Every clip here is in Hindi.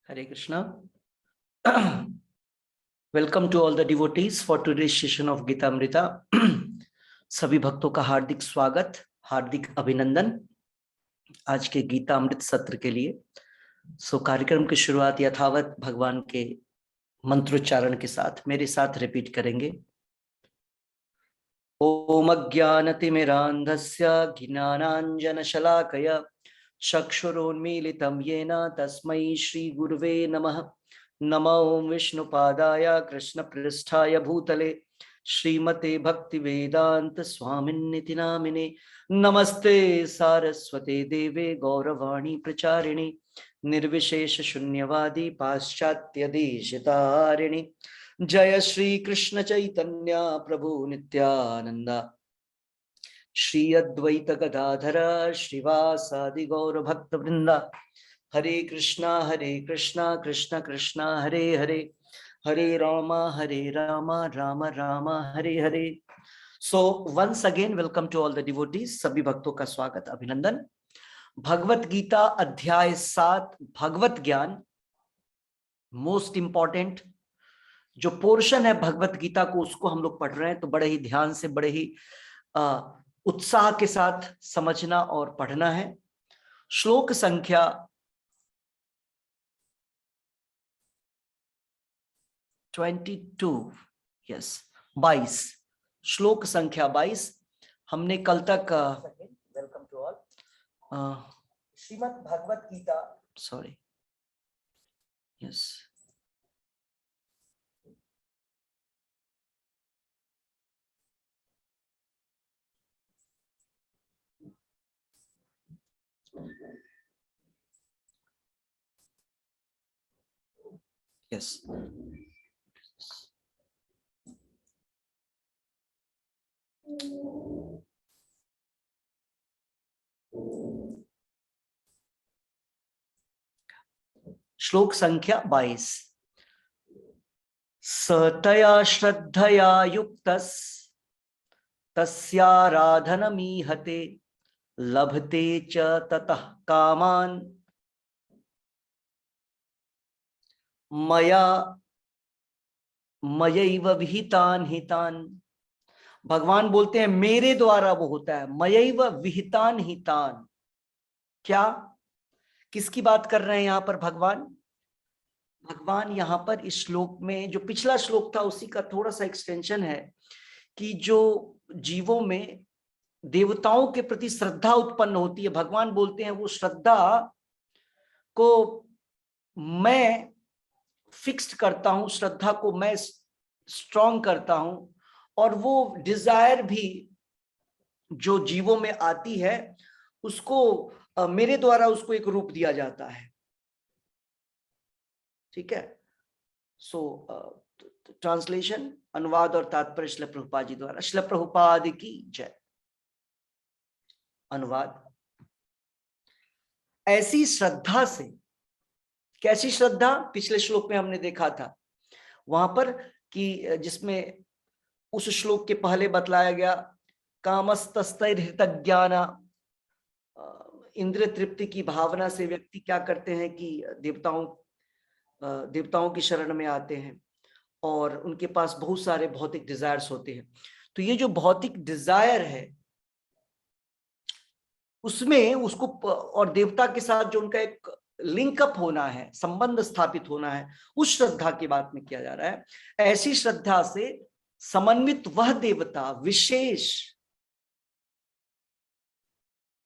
Hare Krishna. Welcome to all the devotees for today's session of Gita Amrita. सभी भक्तों का हार्दिक स्वागत, हार्दिक अभिनंदन आज के गीता अमृत सत्र के लिए। कार्यक्रम की शुरुआत यथावत भगवान के मंत्रोच्चारण के साथ मेरे साथ रिपीट करेंगे। ओम अज्ञानतिमिरान्धस्य ज्ञानाञ्जनशलाकया चक्षुरोन्मीलितं येन तस्मै श्रीगुरुवे नमः। नमो विष्णुपादाय कृष्णपृष्ठाय भूतले श्रीमते भक्तिवेदांत स्वामिन्निति नामिने। नमस्ते सारस्वते देवे गौरवाणी प्रचारिणे निर्विशेष शून्यवादी पाश्चात्य देशतारिणे। जय श्री कृष्ण चैतन्य प्रभु नित्यानंदा श्री अद्वैत गदाधर श्रीवासादि गौर भक्त वृंदा। हरे कृष्णा कृष्ण कृष्णा हरे हरे, हरे राम राम राम हरे हरे। So once again welcome to all the devotees, सभी भक्तों का स्वागत अभिनंदन। भगवत गीता अध्याय 7 भगवत ज्ञान, मोस्ट इंपॉर्टेंट जो पोर्शन है भगवत गीता को, उसको हम लोग पढ़ रहे हैं, तो बड़े ही ध्यान से, बड़े ही उत्साह के साथ समझना और पढ़ना है। श्लोक संख्या 22, यस 22, श्लोक संख्या 22। हमने कल तक welcome to all Shrimad Bhagavad Gita, sorry, yes yes श्लोक संख्या 22। सतया श्रद्धया युक्तस् तस्याराधनमीहते लभते च ततः कामान् मया मयैव विहितान् हितान्। भगवान बोलते हैं मेरे द्वारा वो होता है, मयैव विहितान् हितान्। क्या, किसकी बात कर रहे हैं यहां पर भगवान? भगवान यहां पर इस श्लोक में, जो पिछला श्लोक था उसी का थोड़ा सा एक्सटेंशन है, कि जो जीवों में देवताओं के प्रति श्रद्धा उत्पन्न होती है, भगवान बोलते हैं वो श्रद्धा को मैं फिक्स्ड करता हूं, श्रद्धा को मैं स्ट्रॉन्ग करता हूं, और वो डिजायर भी जो जीवों में आती है उसको मेरे द्वारा उसको एक रूप दिया जाता है। ठीक है। सो ट्रांसलेशन, अनुवाद और तात्पर्य श्रील प्रभुपाद जी द्वारा। श्रील प्रभुपाद की जय। अनुवाद, ऐसी श्रद्धा से, कैसी श्रद्धा? पिछले श्लोक में हमने देखा था वहां पर कि जिसमें उस श्लोक के पहले बतलाया गया, कामस्तस्तैर्हृतज्ञाना, इंद्रिय तृप्ति की भावना से व्यक्ति क्या करते हैं कि देवताओं की शरण में आते हैं और उनके पास बहुत सारे भौतिक डिजायर्स होते हैं। तो ये जो भौतिक डिजायर है उसमें उसको, और देवता के साथ जो उनका एक लिंकअप होना है, संबंध स्थापित होना है, उस श्रद्धा की बात में किया जा रहा है। ऐसी श्रद्धा से समन्वित वह देवता विशेष,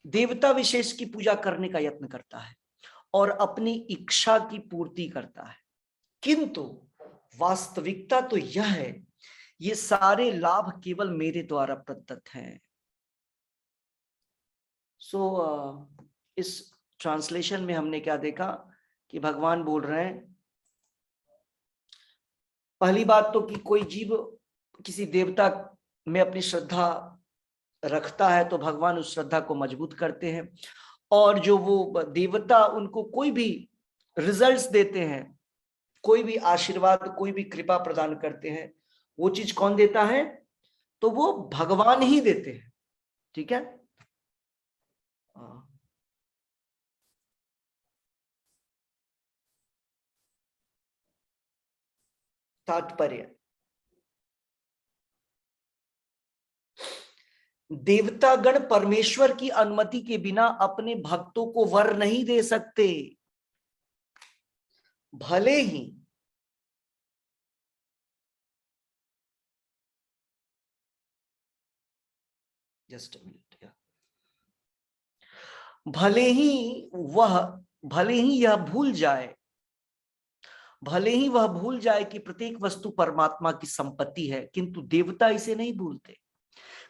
देवता विशेष की पूजा करने का यत्न करता है और अपनी इच्छा की पूर्ति करता है। किंतु वास्तविकता तो यह है, ये सारे लाभ केवल मेरे द्वारा प्रदत्त हैं। इस ट्रांसलेशन में हमने क्या देखा कि भगवान बोल रहे हैं, पहली बात तो कि कोई जीव किसी देवता में अपनी श्रद्धा रखता है तो भगवान उस श्रद्धा को मजबूत करते हैं, और जो वो देवता उनको कोई भी रिजल्ट्स देते हैं, कोई भी आशीर्वाद, कोई भी कृपा प्रदान करते हैं, वो चीज कौन देता है? तो वो भगवान ही देते हैं। ठीक है। तात्पर्य, देवतागण परमेश्वर की अनुमति के बिना अपने भक्तों को वर नहीं दे सकते। भले ही जस्ट अ मिनट, भले ही यह भूल जाए, भले ही वह भूल जाए कि प्रत्येक वस्तु परमात्मा की संपत्ति है, किंतु देवता इसे नहीं भूलते।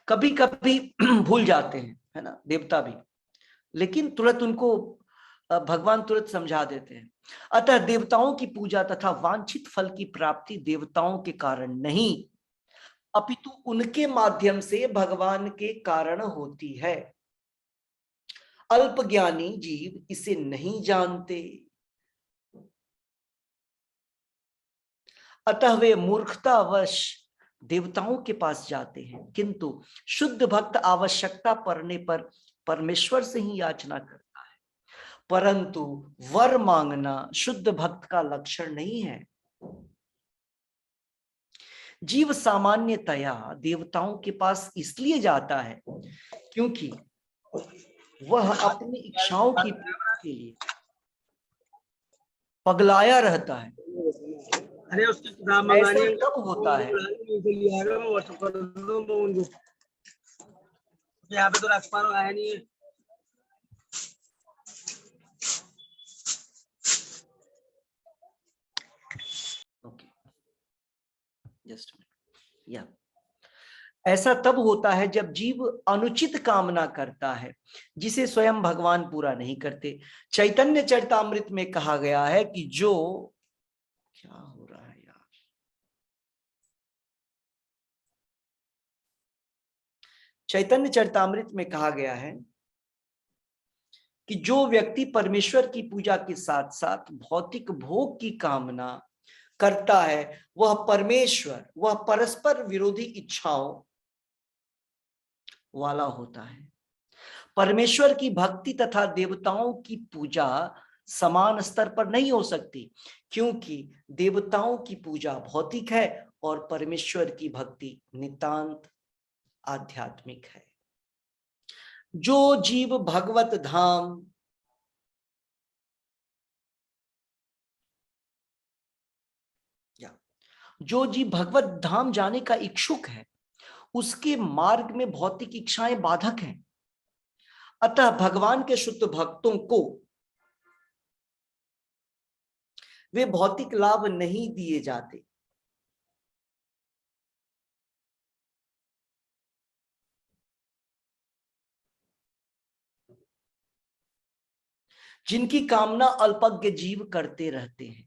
कभी कभी भूल जाते हैं, है ना, देवता भी, लेकिन तुरंत उनको भगवान तुरंत समझा देते हैं। अतः देवताओं की पूजा तथा वांछित फल की प्राप्ति देवताओं के कारण नहीं, अपितु उनके माध्यम से भगवान के कारण होती है। अल्पज्ञानी जीव इसे नहीं जानते, अतः वे मूर्खतावश देवताओं के पास जाते हैं, किंतु शुद्ध भक्त आवश्यकता पड़ने पर परमेश्वर से ही याचना करता है। परंतु वर मांगना शुद्ध भक्त का लक्षण नहीं है। जीव सामान्यतया देवताओं के पास इसलिए जाता है क्योंकि वह अपनी इच्छाओं की पूर्ति के लिए पगलाया रहता है। अरे उसकी ऐसा तब होता है, यहाँ पे तो रख पा रहा है नहीं। ऐसा तब होता है जब जीव अनुचित कामना करता है जिसे स्वयं भगवान पूरा नहीं करते। चैतन्य चरितामृत में कहा गया है कि जो, क्या हो रहा है यार, चैतन्य चरितामृत में कहा गया है कि जो व्यक्ति परमेश्वर की पूजा के साथ साथ भौतिक भोग की कामना करता है वह परमेश्वर, वह परस्पर विरोधी इच्छाओं वाला होता है। परमेश्वर की भक्ति तथा देवताओं की पूजा समान स्तर पर नहीं हो सकती, क्योंकि देवताओं की पूजा भौतिक है और परमेश्वर की भक्ति नितांत आध्यात्मिक है। जो जीव भगवत धाम जो जीव भगवत धाम जाने का इच्छुक है उसके मार्ग में भौतिक इच्छाएं बाधक हैं। अतः भगवान के शुद्ध भक्तों को वे भौतिक लाभ नहीं दिए जाते। जिनकी कामना अल्पज्ञ जीव करते रहते हैं,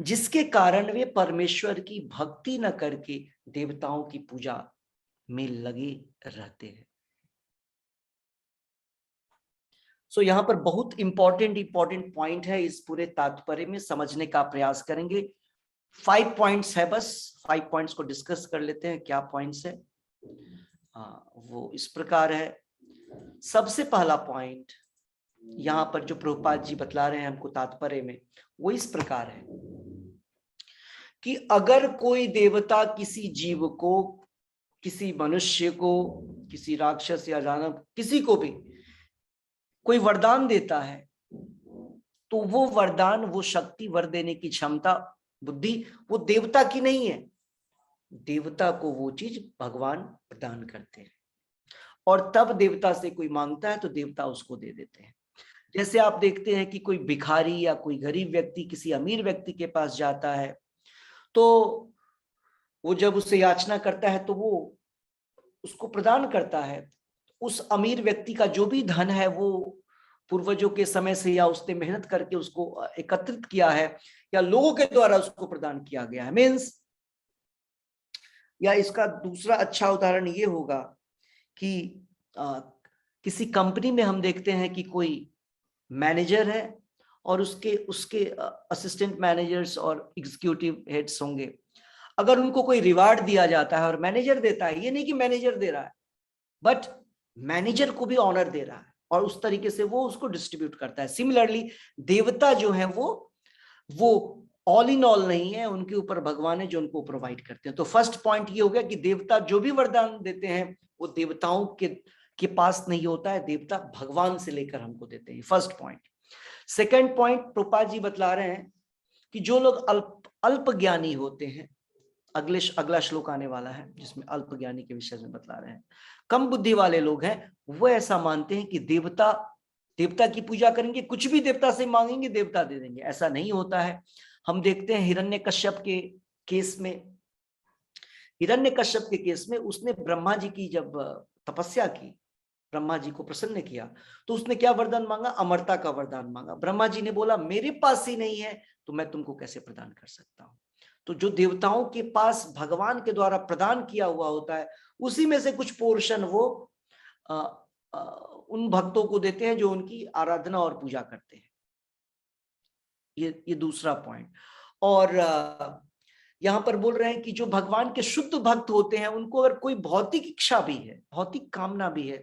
जिसके कारण वे परमेश्वर की भक्ति न करके देवताओं की पूजा में लगे रहते हैं। सो यहां पर बहुत इंपॉर्टेंट पॉइंट है, इस पूरे तात्पर्य में समझने का प्रयास करेंगे। 5 पॉइंट्स है, बस 5 पॉइंट्स को डिस्कस कर लेते हैं। क्या पॉइंट्स है? वो इस प्रकार है। सबसे पहला पॉइंट यहाँ पर जो प्रभुपाद जी बतला रहे हैं हमको तात्पर्य में, वो इस प्रकार है कि अगर कोई देवता किसी जीव को, किसी मनुष्य को, किसी राक्षस या दानव, किसी को भी कोई वरदान देता है तो वो वरदान, वो शक्ति, वर देने की क्षमता, बुद्धि वो देवता की नहीं है। देवता को वो चीज भगवान प्रदान करते हैं और तब देवता से कोई मांगता है तो देवता उसको दे देते हैं। जैसे आप देखते हैं कि कोई भिखारी या कोई गरीब व्यक्ति किसी अमीर व्यक्ति के पास जाता है तो वो जब उससे याचना करता है तो वो उसको प्रदान करता है। उस अमीर व्यक्ति का जो भी धन है वो पूर्वजों के समय से या उसने मेहनत करके उसको एकत्रित किया है या लोगों के द्वारा उसको प्रदान किया गया है। मीन्स, या इसका दूसरा अच्छा उदाहरण ये होगा कि किसी कंपनी में हम देखते हैं कि कोई मैनेजर है और उसके असिस्टेंट मैनेजर्स और एग्जीक्यूटिव हेड्स होंगे। अगर उनको कोई रिवार्ड दिया जाता है और मैनेजर देता है, ये नहीं कि मैनेजर दे रहा है, बट मैनेजर को भी ऑनर दे रहा है और उस तरीके से वो उसको डिस्ट्रीब्यूट करता है। सिमिलरली देवता जो है वो ऑल इन ऑल नहीं है, उनके ऊपर भगवान है जो उनको प्रोवाइड करते हैं। तो फर्स्ट पॉइंट ये हो गया कि देवता जो भी वरदान देते हैं वो देवताओं के पास नहीं होता है, देवता भगवान से लेकर हमको देते हैं। First point. Second point Prabhupada ji बतला रहे हैं कि जो लोग अल्प ज्ञानी होते हैं, अगला श्लोक आने वाला है जिसमें अल्प ज्ञानी के विषय में बतला रहे हैं, कम बुद्धि वाले लोग हैं, वो ऐसा मानते हैं कि देवता की पूजा करेंगे, कुछ भी देवता से मांगेंगे देवता दे देंगे। ऐसा नहीं होता है। हम देखते हैं हिरण्यकश्यप के केस में, हिरण्यकश्यप के केस में उसने ब्रह्मा जी की जब तपस्या की, ब्रह्मा जी को प्रसन्न किया, तो उसने क्या वरदान मांगा? अमरता का वरदान मांगा। ब्रह्मा जी ने बोला मेरे पास ही नहीं है तो मैं तुमको कैसे प्रदान कर सकता हूं। तो जो देवताओं के पास भगवान के द्वारा प्रदान किया हुआ होता है, उसी में से कुछ पोर्शन वो उन भक्तों को देते हैं जो उनकी आराधना और पूजा करते हैं। ये दूसरा पॉइंट। और यहाँ पर बोल रहे हैं कि जो भगवान के शुद्ध भक्त होते हैं, उनको अगर कोई भौतिक इच्छा भी है, भौतिक कामना भी है,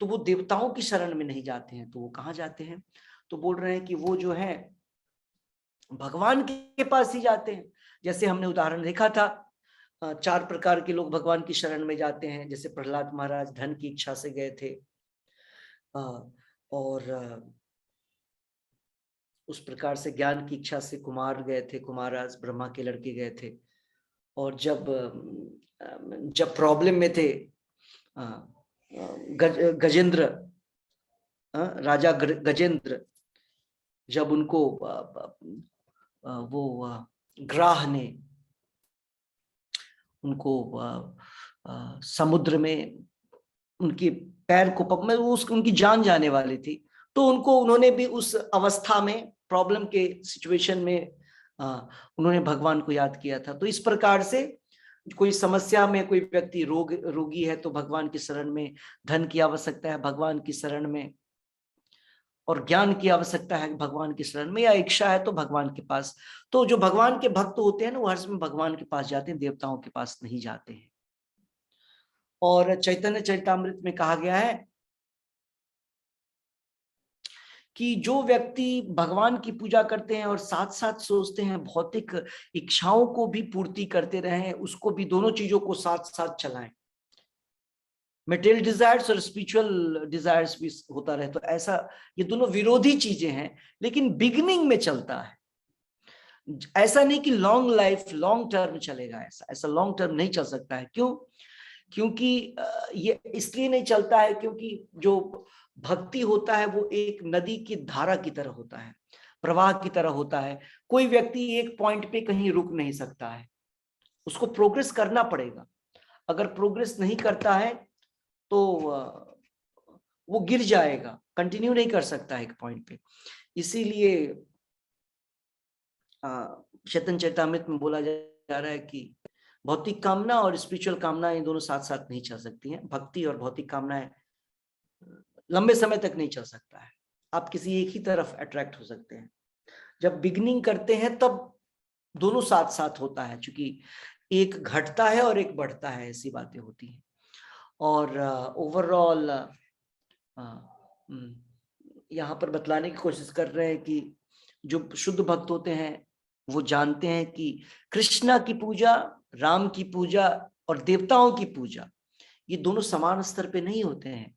तो वो देवताओं की शरण में नहीं जाते हैं। तो वो कहाँ जाते हैं? तो बोल रहे हैं कि वो जो है भगवान के पास ही जाते हैं। जैसे हमने उदाहरण देखा था, 4 प्रकार के लोग भगवान की शरण में जाते हैं। जैसे प्रहलाद महाराज धन की इच्छा से गए थे, और उस प्रकार से ज्ञान की इच्छा से कुमार गए थे, कुमाराज ब्रह्मा के लड़के गए थे। और जब प्रॉब्लम में थे, गजेंद्र, राजा गजेंद्र, जब उनको वो ग्राह ने उनको समुद्र में उनके पैर को उनकी जान जाने वाली थी, तो उन्होंने भी उस अवस्था में, प्रॉब्लम के सिचुएशन में उन्होंने भगवान को याद किया था। तो इस प्रकार से कोई समस्या में कोई व्यक्ति रोगी है तो भगवान की शरण में, धन की आवश्यकता है भगवान की शरण में, और ज्ञान की आवश्यकता है भगवान की शरण में, या इच्छा है तो भगवान के पास। तो जो भगवान के भक्त होते हैं ना, वो हर समय भगवान के पास जाते हैं, देवताओं के पास नहीं जाते हैं। और चैतन्य चरितामृत में कहा गया है कि जो व्यक्ति भगवान की पूजा करते हैं और साथ साथ सोचते हैं भौतिक इच्छाओं को भी पूर्ति करते रहें, उसको भी, दोनों चीजों को साथ साथ चलाएं, मेटेरियल डिजायर्स और स्पिरिचुअल डिजायर्स भी होता रहे, तो ऐसा, ये दोनों विरोधी चीजें हैं, लेकिन बिगिनिंग में चलता है। ऐसा नहीं कि लॉन्ग लाइफ, लॉन्ग टर्म चलेगा, ऐसा लॉन्ग टर्म नहीं चल सकता है। क्यों? क्योंकि ये इसलिए नहीं चलता है क्योंकि जो भक्ति होता है वो एक नदी की धारा की तरह होता है, प्रवाह की तरह होता है। कोई व्यक्ति एक पॉइंट पे कहीं रुक नहीं सकता है, उसको प्रोग्रेस करना पड़ेगा। अगर प्रोग्रेस नहीं करता है तो वो गिर जाएगा, कंटिन्यू नहीं कर सकता है एक पॉइंट पे। इसीलिए चैतन्य चरितामृत में बोला जा रहा है कि भौतिक कामना और स्पिरिचुअल कामना, ये दोनों साथ साथ नहीं चल सकती हैं। भक्ति और भौतिक कामनाएं लंबे समय तक नहीं चल सकता है। आप किसी एक ही तरफ अट्रैक्ट हो सकते हैं। जब बिगनिंग करते हैं तब दोनों साथ साथ होता है, क्योंकि एक घटता है और एक बढ़ता है, ऐसी बातें होती हैं। और ओवरऑल यहाँ पर बतलाने की कोशिश कर रहे हैं कि जो शुद्ध भक्त होते हैं वो जानते हैं कि कृष्णा की पूजा, राम की पूजा और देवताओं की पूजा, ये दोनों समान स्तर पे नहीं होते हैं।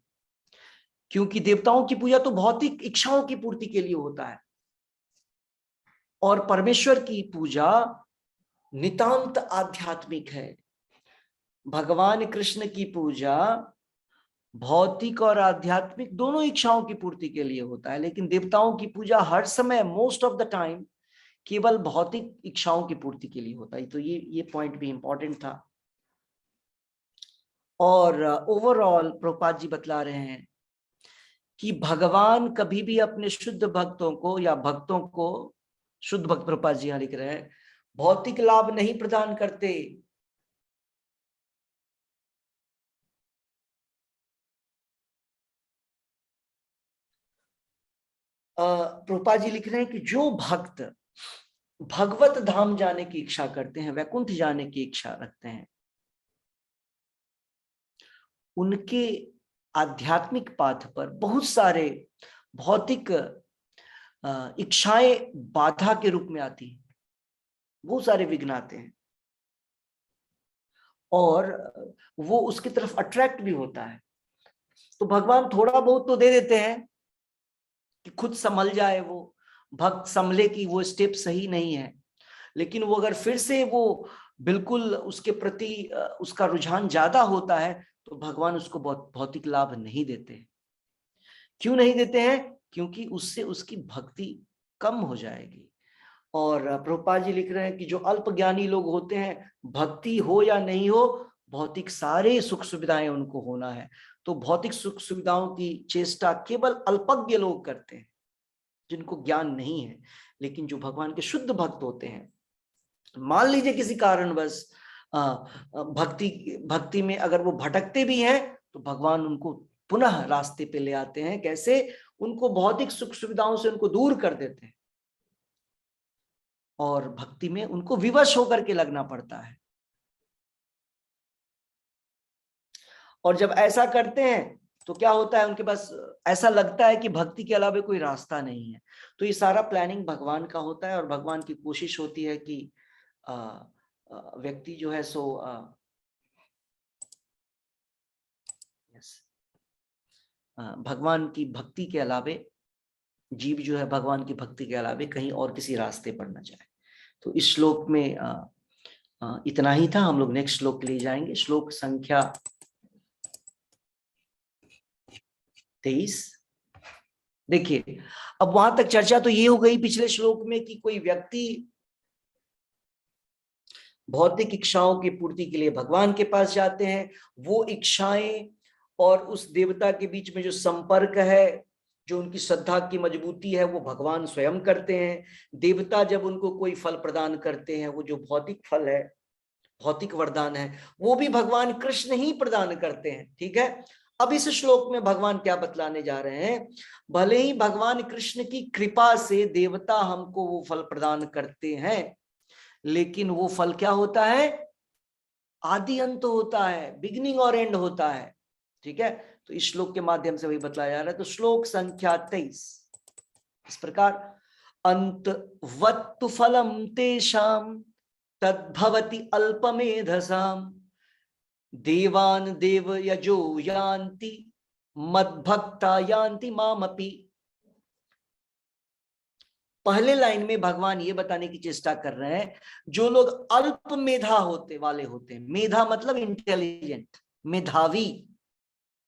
क्योंकि देवताओं की पूजा तो भौतिक इच्छाओं की पूर्ति के लिए होता है, और परमेश्वर की पूजा नितांत आध्यात्मिक है। भगवान कृष्ण की पूजा भौतिक और आध्यात्मिक दोनों इच्छाओं की पूर्ति के लिए होता है, लेकिन देवताओं की पूजा हर समय, मोस्ट ऑफ द टाइम, केवल भौतिक इच्छाओं की पूर्ति के लिए होता है। तो ये पॉइंट भी इंपॉर्टेंट था। और ओवरऑल प्रभुपाद जी बतला रहे हैं कि भगवान कभी भी अपने शुद्ध भक्तों को, या भक्तों को, शुद्ध भक्त, प्रभुपाद जी यहाँ लिख रहे हैं, भौतिक लाभ नहीं प्रदान करते। प्रभुपाद जी लिख रहे हैं कि जो भक्त भगवत धाम जाने की इच्छा करते हैं, वैकुंठ जाने की इच्छा रखते हैं, उनके आध्यात्मिक पाथ पर बहुत सारे भौतिक इच्छाएं बाधा के रूप में आती हैं। बहुत सारे विघ्न आते हैं, और वो उसकी तरफ अट्रैक्ट भी होता है। तो भगवान थोड़ा बहुत तो दे देते हैं कि खुद संभल जाए, वो भक्त संभले कि वो स्टेप सही नहीं है, लेकिन वो अगर फिर से वो बिल्कुल उसके प्रति उसका रुझान ज्यादा होता है, तो भगवान उसको बहुत भौतिक लाभ नहीं देते हैं। क्यों नहीं देते हैं? क्योंकि उससे उसकी भक्ति कम हो जाएगी। और प्रभुपाद जी लिख रहे हैं कि जो अल्प ज्ञानी लोग होते हैं, भक्ति हो या नहीं हो, भौतिक सारे सुख सुविधाएं उनको होना है। तो भौतिक सुख सुविधाओं की चेष्टा केवल अल्पज्ञ लोग करते हैं, जिनको ज्ञान नहीं है। लेकिन जो भगवान के शुद्ध भक्त होते हैं, मान लीजिए किसी कारणवश भक्ति में अगर वो भटकते भी हैं, तो भगवान उनको पुनः रास्ते पे ले आते हैं। कैसे? उनको भौतिक सुख सुविधाओं से उनको दूर कर देते हैं, और भक्ति में उनको विवश होकर के लगना पड़ता है। और जब ऐसा करते हैं तो क्या होता है, उनके पास ऐसा लगता है कि भक्ति के अलावा कोई रास्ता नहीं है। तो ये सारा प्लानिंग भगवान का होता है, और भगवान की कोशिश होती है कि व्यक्ति जो है सो भगवान की भक्ति के अलावे, जीव जो है भगवान की भक्ति के अलावे कहीं और किसी रास्ते पर न जाए। तो इस श्लोक में इतना ही था। हम लोग नेक्स्ट श्लोक ले जाएंगे, श्लोक संख्या 23। देखिए, अब वहां तक चर्चा तो ये हो गई पिछले श्लोक में कि कोई व्यक्ति भौतिक इच्छाओं की पूर्ति के लिए भगवान के पास जाते हैं। वो इच्छाएं और उस देवता के बीच में जो संपर्क है, जो उनकी श्रद्धा की मजबूती है, वो भगवान स्वयं करते हैं। देवता जब उनको कोई फल प्रदान करते हैं, वो जो भौतिक फल है, भौतिक वरदान है, वो भी भगवान कृष्ण ही प्रदान करते हैं। ठीक है। अब इस श्लोक में भगवान क्या बतलाने जा रहे हैं? भले ही भगवान कृष्ण की कृपा से देवता हमको वो फल प्रदान करते हैं, लेकिन वो फल क्या होता है? आदि अंत होता है, बिगिनिंग और एंड होता है। ठीक है। तो इस श्लोक के माध्यम से वही बतलाया जा रहा है। तो श्लोक संख्या 23 इस प्रकार, अंतवत्तु फलम तेषाम तद्भवति अल्पमेधसाम देवान देव यजो यान्ति मद्भक्ता यान्ति मामपि। पहले लाइन में भगवान ये बताने की चेष्टा कर रहे हैं, जो लोग अल्प मेधा होते वाले होते हैं, मेधा मतलब इंटेलिजेंट, मेधावी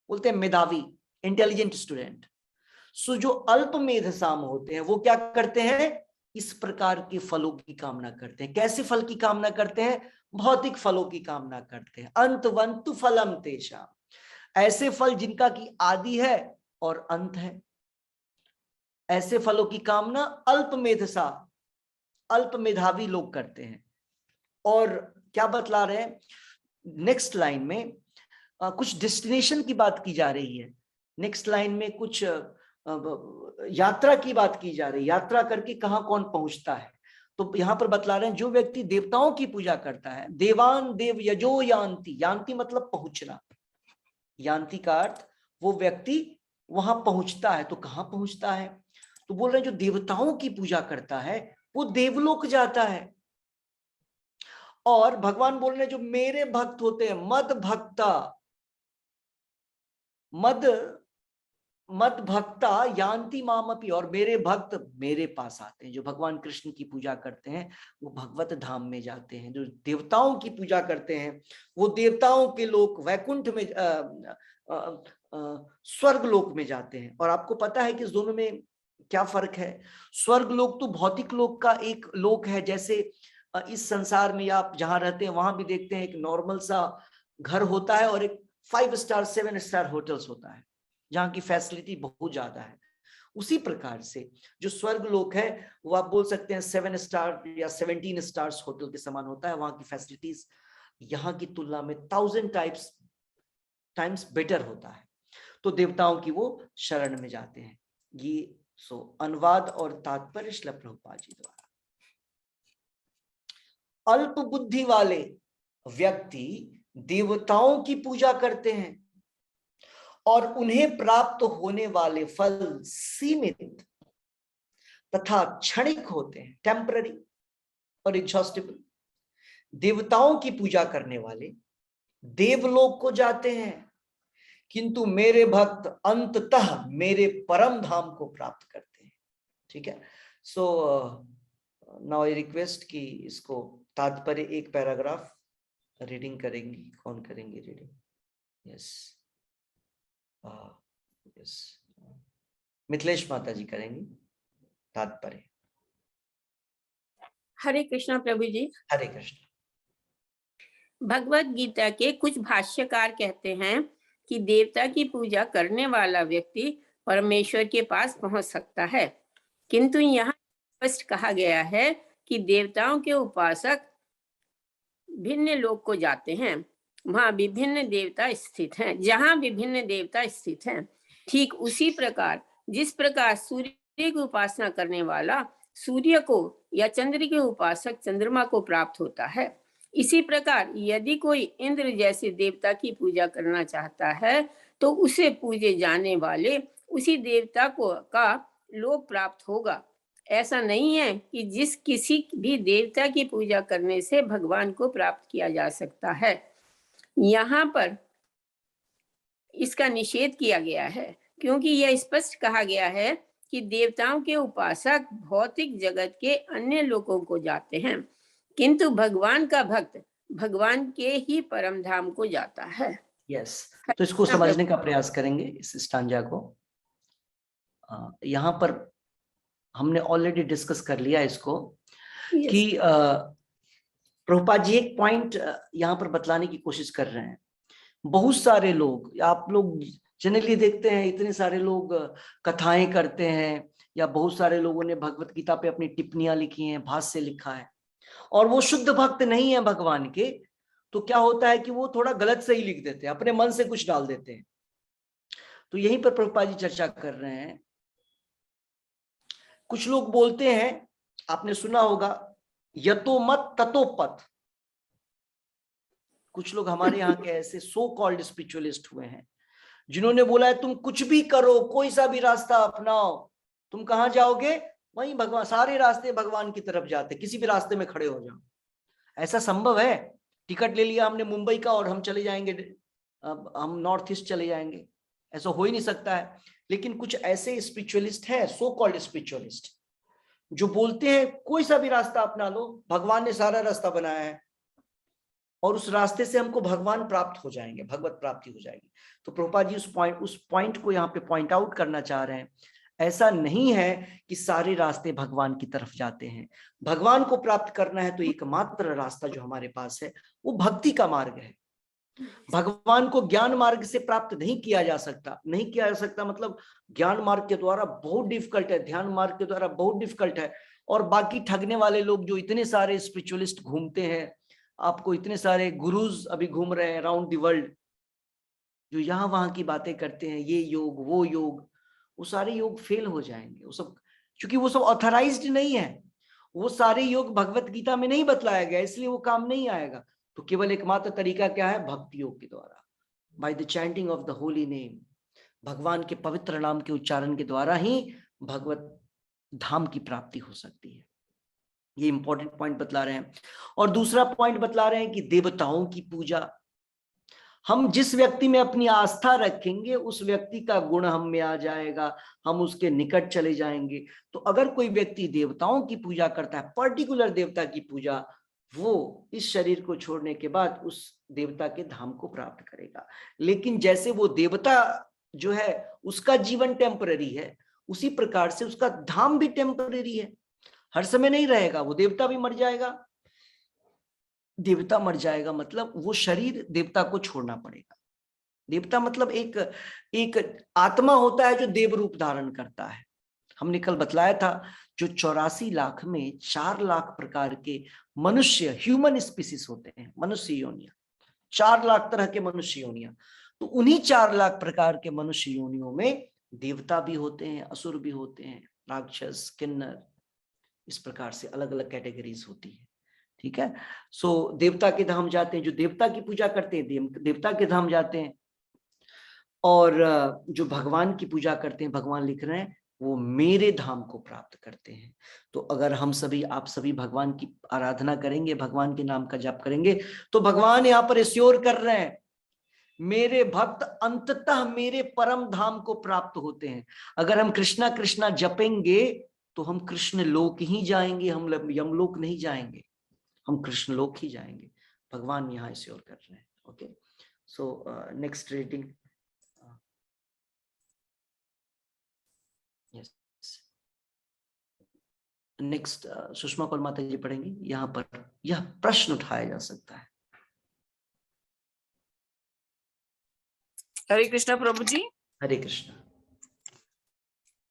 बोलते हैं, मेधावी इंटेलिजेंट स्टूडेंट। सो जो अल्प मेधसाम होते हैं, वो क्या करते हैं? इस प्रकार के फलों की कामना करते हैं। कैसे फल की कामना करते हैं? भौतिक फलों की कामना करते हैं। अंतवन्तु फलम तेषाम, ऐसे फल जिनका की आदि है और अंत है, ऐसे फलों की कामना अल्प मेधसा, अल्प मेधावी लोग करते हैं। और क्या बतला रहे हैं नेक्स्ट लाइन में? कुछ डेस्टिनेशन की बात की जा रही है। नेक्स्ट लाइन में कुछ यात्रा की बात की जा रही है, यात्रा करके कहां कौन पहुंचता है। तो यहां पर बतला रहे हैं, जो व्यक्ति देवताओं की पूजा करता है, देवान देव यजो यान्ति, यान्ति मतलब पहुंचना, यान्ति का अर्थ वो व्यक्ति वहां पहुंचता है। तो कहां पहुंचता है? तो बोल रहे हैं जो देवताओं की पूजा करता है वो देवलोक जाता है। और भगवान बोल रहे हैं जो मेरे भक्त होते हैं, मद भक्ता, मद भक्ता यान्ति मामपि, और मेरे भक्त मेरे पास आते हैं। जो भगवान कृष्ण की पूजा करते हैं वो भगवत धाम में जाते हैं। जो देवताओं की पूजा करते हैं वो देवताओं के लोक वैकुंठ में स्वर्ग लोक में जाते हैं। और आपको पता है कि इस दोनों में क्या फर्क है? स्वर्ग लोक तो भौतिक लोक का एक लोक है। जैसे इस संसार में आप जहां रहते हैं वहां भी देखते हैं, एक नॉर्मल सा घर होता है और एक 5 स्टार 7 स्टार होटल्स होता है, जहां की फैसिलिटी बहुत ज्यादा है। उसी प्रकार से जो स्वर्ग लोक है वो आप बोल सकते हैं 7 स्टार या 17 स्टार्स होटल के समान होता है। वहां की फैसिलिटीज यहाँ की तुलना में 1000 टाइम्स बेटर होता है। तो देवताओं की वो शरण में जाते हैं। ये अनुवाद और तात्पर्य श्रील प्रभुपाद जी द्वारा। अल्प बुद्धि वाले व्यक्ति देवताओं की पूजा करते हैं और उन्हें प्राप्त होने वाले फल सीमित तथा क्षणिक होते हैं, टेम्पररी। और एग्जॉस्टिबल। देवताओं की पूजा करने वाले देवलोक को जाते हैं, किंतु मेरे भक्त अंततः मेरे परम धाम को प्राप्त करते हैं। ठीक है, सो नाउ आई रिक्वेस्ट कि इसको तात्पर्य एक पैराग्राफ रीडिंग करेंगी। कौन करेंगे रीडिंग? यस, यस, मिथिलेश माता जी करेंगी तात्पर्य। हरे कृष्णा प्रभु जी। हरे कृष्ण। भगवत गीता के कुछ भाष्यकार कहते हैं कि देवता की पूजा करने वाला व्यक्ति परमेश्वर के पास पहुंच सकता है, किंतु यहाँ स्पष्ट कहा गया है कि देवताओं के उपासक भिन्न लोक को जाते हैं, वहां विभिन्न देवता स्थित हैं, जहां विभिन्न देवता स्थित हैं। ठीक उसी प्रकार जिस प्रकार सूर्य की उपासना करने वाला सूर्य को या चंद्र के उपासक चंद्रमा को प्राप्त होता है, इसी प्रकार यदि कोई इंद्र जैसे देवता की पूजा करना चाहता है तो उसे पूजे जाने वाले उसी देवता को का लोक प्राप्त होगा। ऐसा नहीं है कि जिस किसी भी देवता की पूजा करने से भगवान को प्राप्त किया जा सकता है। यहाँ पर इसका निषेध किया गया है, क्योंकि यह स्पष्ट कहा गया है कि देवताओं के उपासक भौतिक जगत के अन्य लोगों को जाते हैं, किंतु भगवान का भक्त भगवान के ही परम धाम को जाता है। यस, तो इसको समझने का प्रयास करेंगे इस स्टांजा को। यहाँ पर हमने ऑलरेडी डिस्कस कर लिया इसको कि प्रभुपाद जी एक पॉइंट यहाँ पर बतलाने की कोशिश कर रहे हैं। बहुत सारे लोग, आप लोग जनरली देखते हैं, इतने सारे लोग कथाएं करते हैं, या बहुत सारे लोगों ने भगवत गीता पे अपनी टिप्पणियां लिखी हैं, भाष्य लिखा है, और वो शुद्ध भक्त नहीं है भगवान के, तो क्या होता है कि वो थोड़ा गलत सही लिख देते हैं, अपने मन से कुछ डाल देते हैं। तो यहीं पर प्रभुपाद जी चर्चा कर रहे हैं। कुछ लोग बोलते हैं, आपने सुना होगा, यतो मत ततो पथ। कुछ लोग हमारे यहाँ के ऐसे सो कॉल्ड स्पिरिचुअलिस्ट हुए हैं जिन्होंने बोला है तुम कुछ भी करो, कोई सा भी रास्ता अपनाओ, तुम कहां जाओगे? वहीं भगवान, सारे रास्ते भगवान की तरफ जाते, किसी भी रास्ते में खड़े हो जाओ। ऐसा संभव है? टिकट ले लिया हमने मुंबई का और हम चले जाएंगे, हम नॉर्थ ईस्ट चले जाएंगे? ऐसा हो ही नहीं सकता है। लेकिन कुछ ऐसे स्पिरिचुअलिस्ट है, सो कॉल्ड स्पिरिचुअलिस्ट, जो बोलते हैं कोई सा भी रास्ता अपना लो, भगवान ने सारा रास्ता बनाया है और उस रास्ते से हमको भगवान प्राप्त हो जाएंगे, भगवत प्राप्ति हो जाएगी। तो प्रभुपाद जी उस पॉइंट को यहाँ पे पॉइंट आउट करना चाह रहे हैं। ऐसा नहीं है कि सारे रास्ते भगवान की तरफ जाते हैं। भगवान को प्राप्त करना है तो एकमात्र रास्ता जो हमारे पास है वो भक्ति का मार्ग है। भगवान को ज्ञान मार्ग से प्राप्त नहीं किया जा सकता। नहीं किया जा सकता मतलब ज्ञान मार्ग के द्वारा बहुत डिफिकल्ट है, ध्यान मार्ग के द्वारा बहुत डिफिकल्ट है। और बाकी ठगने वाले लोग जो इतने सारे स्पिरिचुअलिस्ट घूमते हैं, आपको इतने सारे गुरुज अभी घूम रहे हैं अराउंड द वर्ल्ड, जो यहाँ वहां की बातें करते हैं, ये योग वो योग, वो सारे योग फेल हो जाएंगे। वो सब क्योंकि वो सब ऑथराइज्ड नहीं है, वो सारे योग भगवत गीता में नहीं बतलाया गया, इसलिए वो काम नहीं आएगा। तो केवल एकमात्र तरीका क्या है? भक्ति योग के द्वारा, by the chanting of the holy name, भगवान के पवित्र नाम के उच्चारण के द्वारा ही भगवत धाम की प्राप्ति हो सकती है। ये इंपॉर्टेंट पॉइंट बतला रहे हैं। और दूसरा पॉइंट बतला रहे हैं कि देवताओं की पूजा, हम जिस व्यक्ति में अपनी आस्था रखेंगे उस व्यक्ति का गुण हम में आ जाएगा, हम उसके निकट चले जाएंगे। तो अगर कोई व्यक्ति देवताओं की पूजा करता है, पर्टिकुलर देवता की पूजा, वो इस शरीर को छोड़ने के बाद उस देवता के धाम को प्राप्त करेगा। लेकिन जैसे वो देवता जो है उसका जीवन टेम्पररी है, उसी प्रकार से उसका धाम भी टेम्पररी है, हर समय नहीं रहेगा। वो देवता भी मर जाएगा, देवता मर जाएगा मतलब वो शरीर देवता को छोड़ना पड़ेगा। देवता मतलब एक आत्मा होता है जो देव रूप धारण करता है। हमने कल बतलाया था जो 84 लाख में 4 लाख प्रकार के मनुष्य, ह्यूमन स्पीसीज होते हैं, मनुष्य योनियां, 4 लाख तरह के मनुष्य योनियां। तो उन्हीं 4 लाख प्रकार के मनुष्य योनियों में देवता भी होते हैं, असुर भी होते हैं, राक्षस, किन्नर, इस प्रकार से अलग अलग कैटेगरीज होती है। ठीक है, सो देवता के धाम जाते हैं, जो देवता की पूजा करते हैं देवता के धाम जाते हैं, और जो भगवान की पूजा करते हैं, भगवान लिख रहे हैं, वो मेरे धाम को प्राप्त करते हैं। तो अगर हम सभी, आप सभी भगवान की आराधना करेंगे, भगवान के नाम का जाप करेंगे, तो भगवान यहाँ पर एश्योर कर रहे हैं मेरे भक्त अंततः मेरे परम धाम को प्राप्त होते हैं। अगर हम कृष्णा कृष्णा जपेंगे तो हम कृष्ण लोक ही जाएंगे, हम यमलोक नहीं जाएंगे, हम कृष्ण लोक ही जाएंगे। भगवान यहाँ एश्योर कर रहे हैं। Okay, so next reading. Yes, next Sushma Kaul माता जी पढ़ेंगे। यहाँ पर यह प्रश्न उठाया जा सकता है। हरे कृष्णा प्रभु जी। हरे कृष्णा।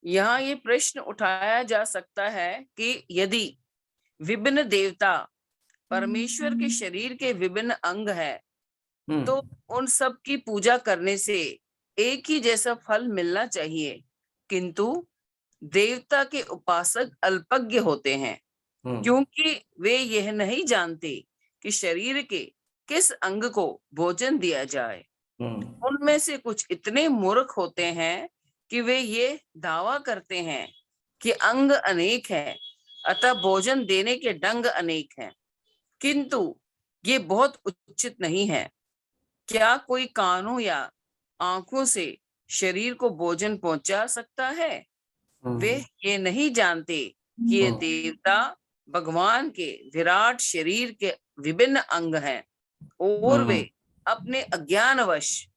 यहाँ ये प्रश्न उठाया जा सकता है कि यदि विभिन्न देवता परमेश्वर के शरीर के विभिन्न अंग है, तो उन सब की पूजा करने से एक ही जैसा फल मिलना चाहिए, किंतु देवता के उपासक अल्पज्ञ होते हैं, क्योंकि वे यह नहीं जानते कि शरीर के किस अंग को भोजन दिया जाए। उनमें से कुछ इतने मूर्ख होते हैं कि वे ये दावा करते हैं कि अंग अनेक हैं, अतः भोजन देने के ढंग अनेक हैं, किंतु ये बहुत उचित नहीं है। क्या कोई कानों या आंखों से शरीर को भोजन पहुंचा सकता है? वे ये नहीं जानते कि ये देवता भगवान के विराट शरीर के विभिन्न अंग हैं, और वे अपने अज्ञानवश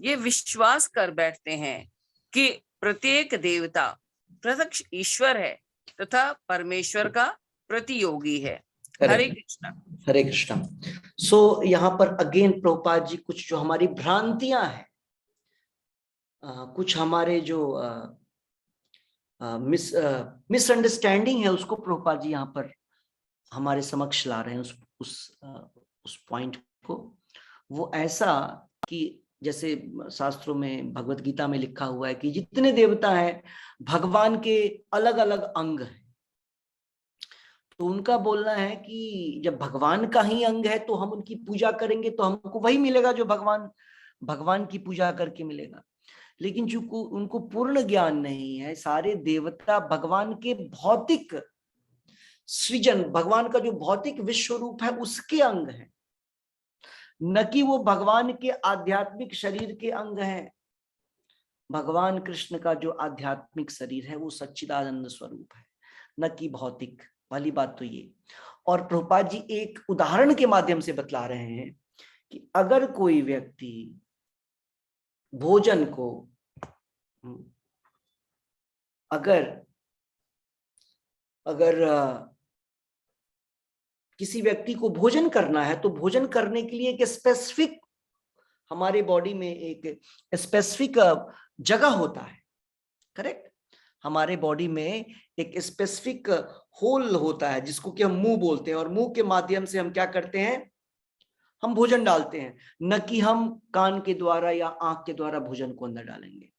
ये विश्वास कर बैठते हैं कि प्रत्येक देवता प्रत्यक्ष ईश्वर है तथा परमेश्वर का प्रतियोगी है। हरे कृष्णा। हरे कृष्णा। सो यहाँ पर अगेन प्रभुपाद जी कुछ जो हमारी भ्रांतियां हैं, कुछ हमारे जो मिसअंडरस्टैंडिंग है, उसको प्रभुपाद जी यहाँ पर हमारे समक्ष ला रहे हैं। उस पॉइंट को वो ऐसा कि जैसे शास्त्रों में भगवत गीता में लिखा हुआ है कि जितने देवता हैं भगवान के अलग अलग अंग हैं। तो उनका बोलना है कि जब भगवान का ही अंग है तो हम उनकी पूजा करेंगे तो हमको वही मिलेगा जो भगवान की पूजा करके मिलेगा। लेकिन जो उनको पूर्ण ज्ञान नहीं है, सारे देवता भगवान के भौतिक सृजन, भगवान का जो भौतिक विश्व रूप है उसके अंग है, न कि वो भगवान के आध्यात्मिक शरीर के अंग हैं। भगवान कृष्ण का जो आध्यात्मिक शरीर है वो सच्चिदानंद स्वरूप है, न कि भौतिक वाली बात तो ये। और प्रभुपाद जी एक उदाहरण के माध्यम से बतला रहे हैं कि अगर कोई व्यक्ति भोजन को, अगर किसी व्यक्ति को भोजन करना है तो भोजन करने के लिए एक स्पेसिफिक, हमारे बॉडी में एक स्पेसिफिक जगह होता है, करेक्ट। हमारे बॉडी में एक स्पेसिफिक होल होता है जिसको कि हम मुंह बोलते हैं, और मुंह के माध्यम से हम क्या करते हैं, हम भोजन डालते हैं, न कि हम कान के द्वारा या आंख के द्वारा भोजन को अंदर डालेंगे।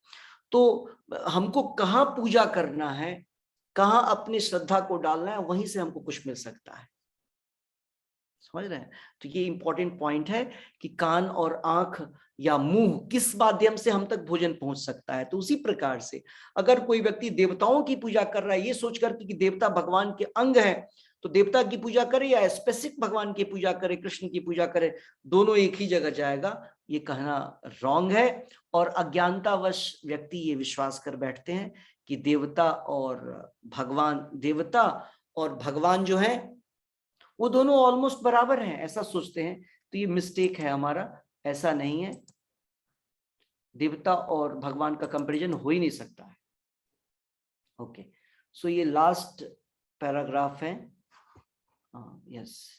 तो हमको कहाँ पूजा करना है, कहाँ अपनी श्रद्धा को डालना है, वहीं से हमको कुछ मिल सकता है। समझ रहे हैं? तो ये इंपॉर्टेंट पॉइंट है कि कान और आंख या मुंह किस माध्यम से हम तक भोजन पहुंच सकता है। तो उसी प्रकार से अगर कोई व्यक्ति देवताओं की पूजा कर रहा है ये सोचकर कि देवता भगवान के अंग है, तो देवता की पूजा करे या स्पेसिफिक भगवान की पूजा करे, कृष्ण की पूजा करे, दोनों एक ही जगह जाएगा, ये कहना रॉन्ग है। और अज्ञानतावश व्यक्ति ये विश्वास कर बैठते हैं कि देवता और भगवान जो है वो दोनों ऑलमोस्ट बराबर हैं, ऐसा सोचते हैं। तो ये मिस्टेक है हमारा, ऐसा नहीं है। देवता और भगवान का कंपैरिजन हो ही नहीं सकता है। ओके, सो ये लास्ट पैराग्राफ है। यस,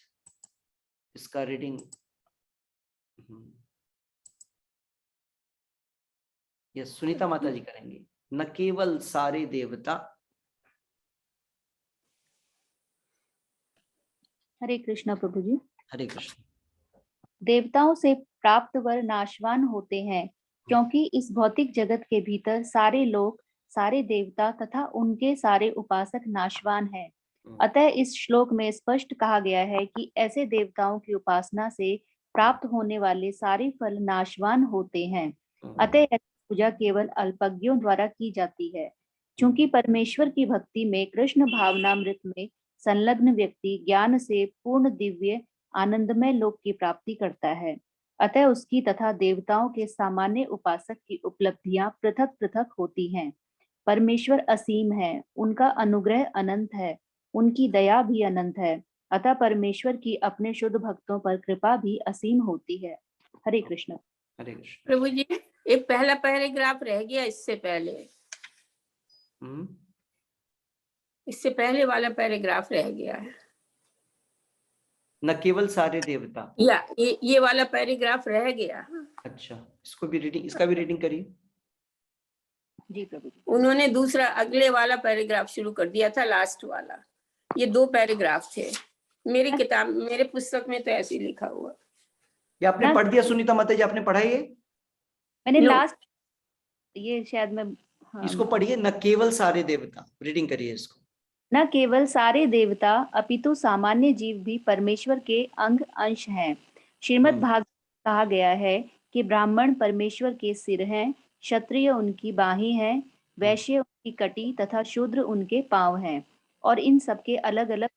इसका रीडिंग यस सुनीता माता जी करेंगे। न केवल सारे देवता। हरे कृष्णा प्रभु जी। हरे कृष्ण। देवताओं से प्राप्त वर नाशवान होते हैं, क्योंकि इस भौतिक जगत के भीतर सारे लोग, सारे देवता तथा उनके सारे उपासक नाशवान हैं। अतः इस श्लोक में स्पष्ट कहा गया है कि ऐसे देवताओं की उपासना से प्राप्त होने वाले सारे फल नाशवान होते हैं। अतः पूजा केवल अल्पज्ञों द्वारा की जाती है। चूंकि परमेश्वर की भक्ति में कृष्ण भावनामृत में संलग्न व्यक्ति ज्ञान से पूर्ण दिव्य आनंदमय लोक की प्राप्ति करता है, अतः उसकी तथा देवताओं के सामान्य उपासक की उपलब्धियां पृथक पृथक होती हैं। परमेश्वर असीम है, उनका अनुग्रह अनंत है, उनकी दया भी अनंत है, अतः परमेश्वर की अपने शुद्ध भक्तों पर कृपा भी असीम होती है। हरे कृष्ण। हरे कृष्ण। प्रभु जी, एक पहला पैराग्राफ रह गया इससे पहले, इससे पहले वाला पैराग्राफ रह गया है। न केवल सारे देवता, या ये वाला पैराग्राफ रह गया। अच्छा, इसको भी रीडिंग, इसका भी रीडिंग करिए। जी प्रभु जी। उन्होंने दूसरा अगले वाला पैराग्राफ शुरू कर दिया था, लास्ट वाला। ये 2 पैराग्राफ थे मेरी किताब, मेरे पुस्तक में तो ऐसे ही लिखा हुआ। ये आपने पढ़ दिया सुनीता माता जी, आपने पढ़ा ये? मैंने लास्ट, ये शायद मैं, हाँ, इसको पढ़िए, न केवल सारे देवता, रीडिंग करिए इसको। न केवल सारे देवता अपितु सामान्य जीव भी परमेश्वर के अंग अंश हैं। श्रीमद् भागवत कहा गया है कि ब्राह्मण परमेश्वर के सिर हैं, क्षत्रिय उनकी बाहें हैं, वैश्य उनकी कटी तथा शूद्र उनके पांव हैं, और इन सबके अलग अलग।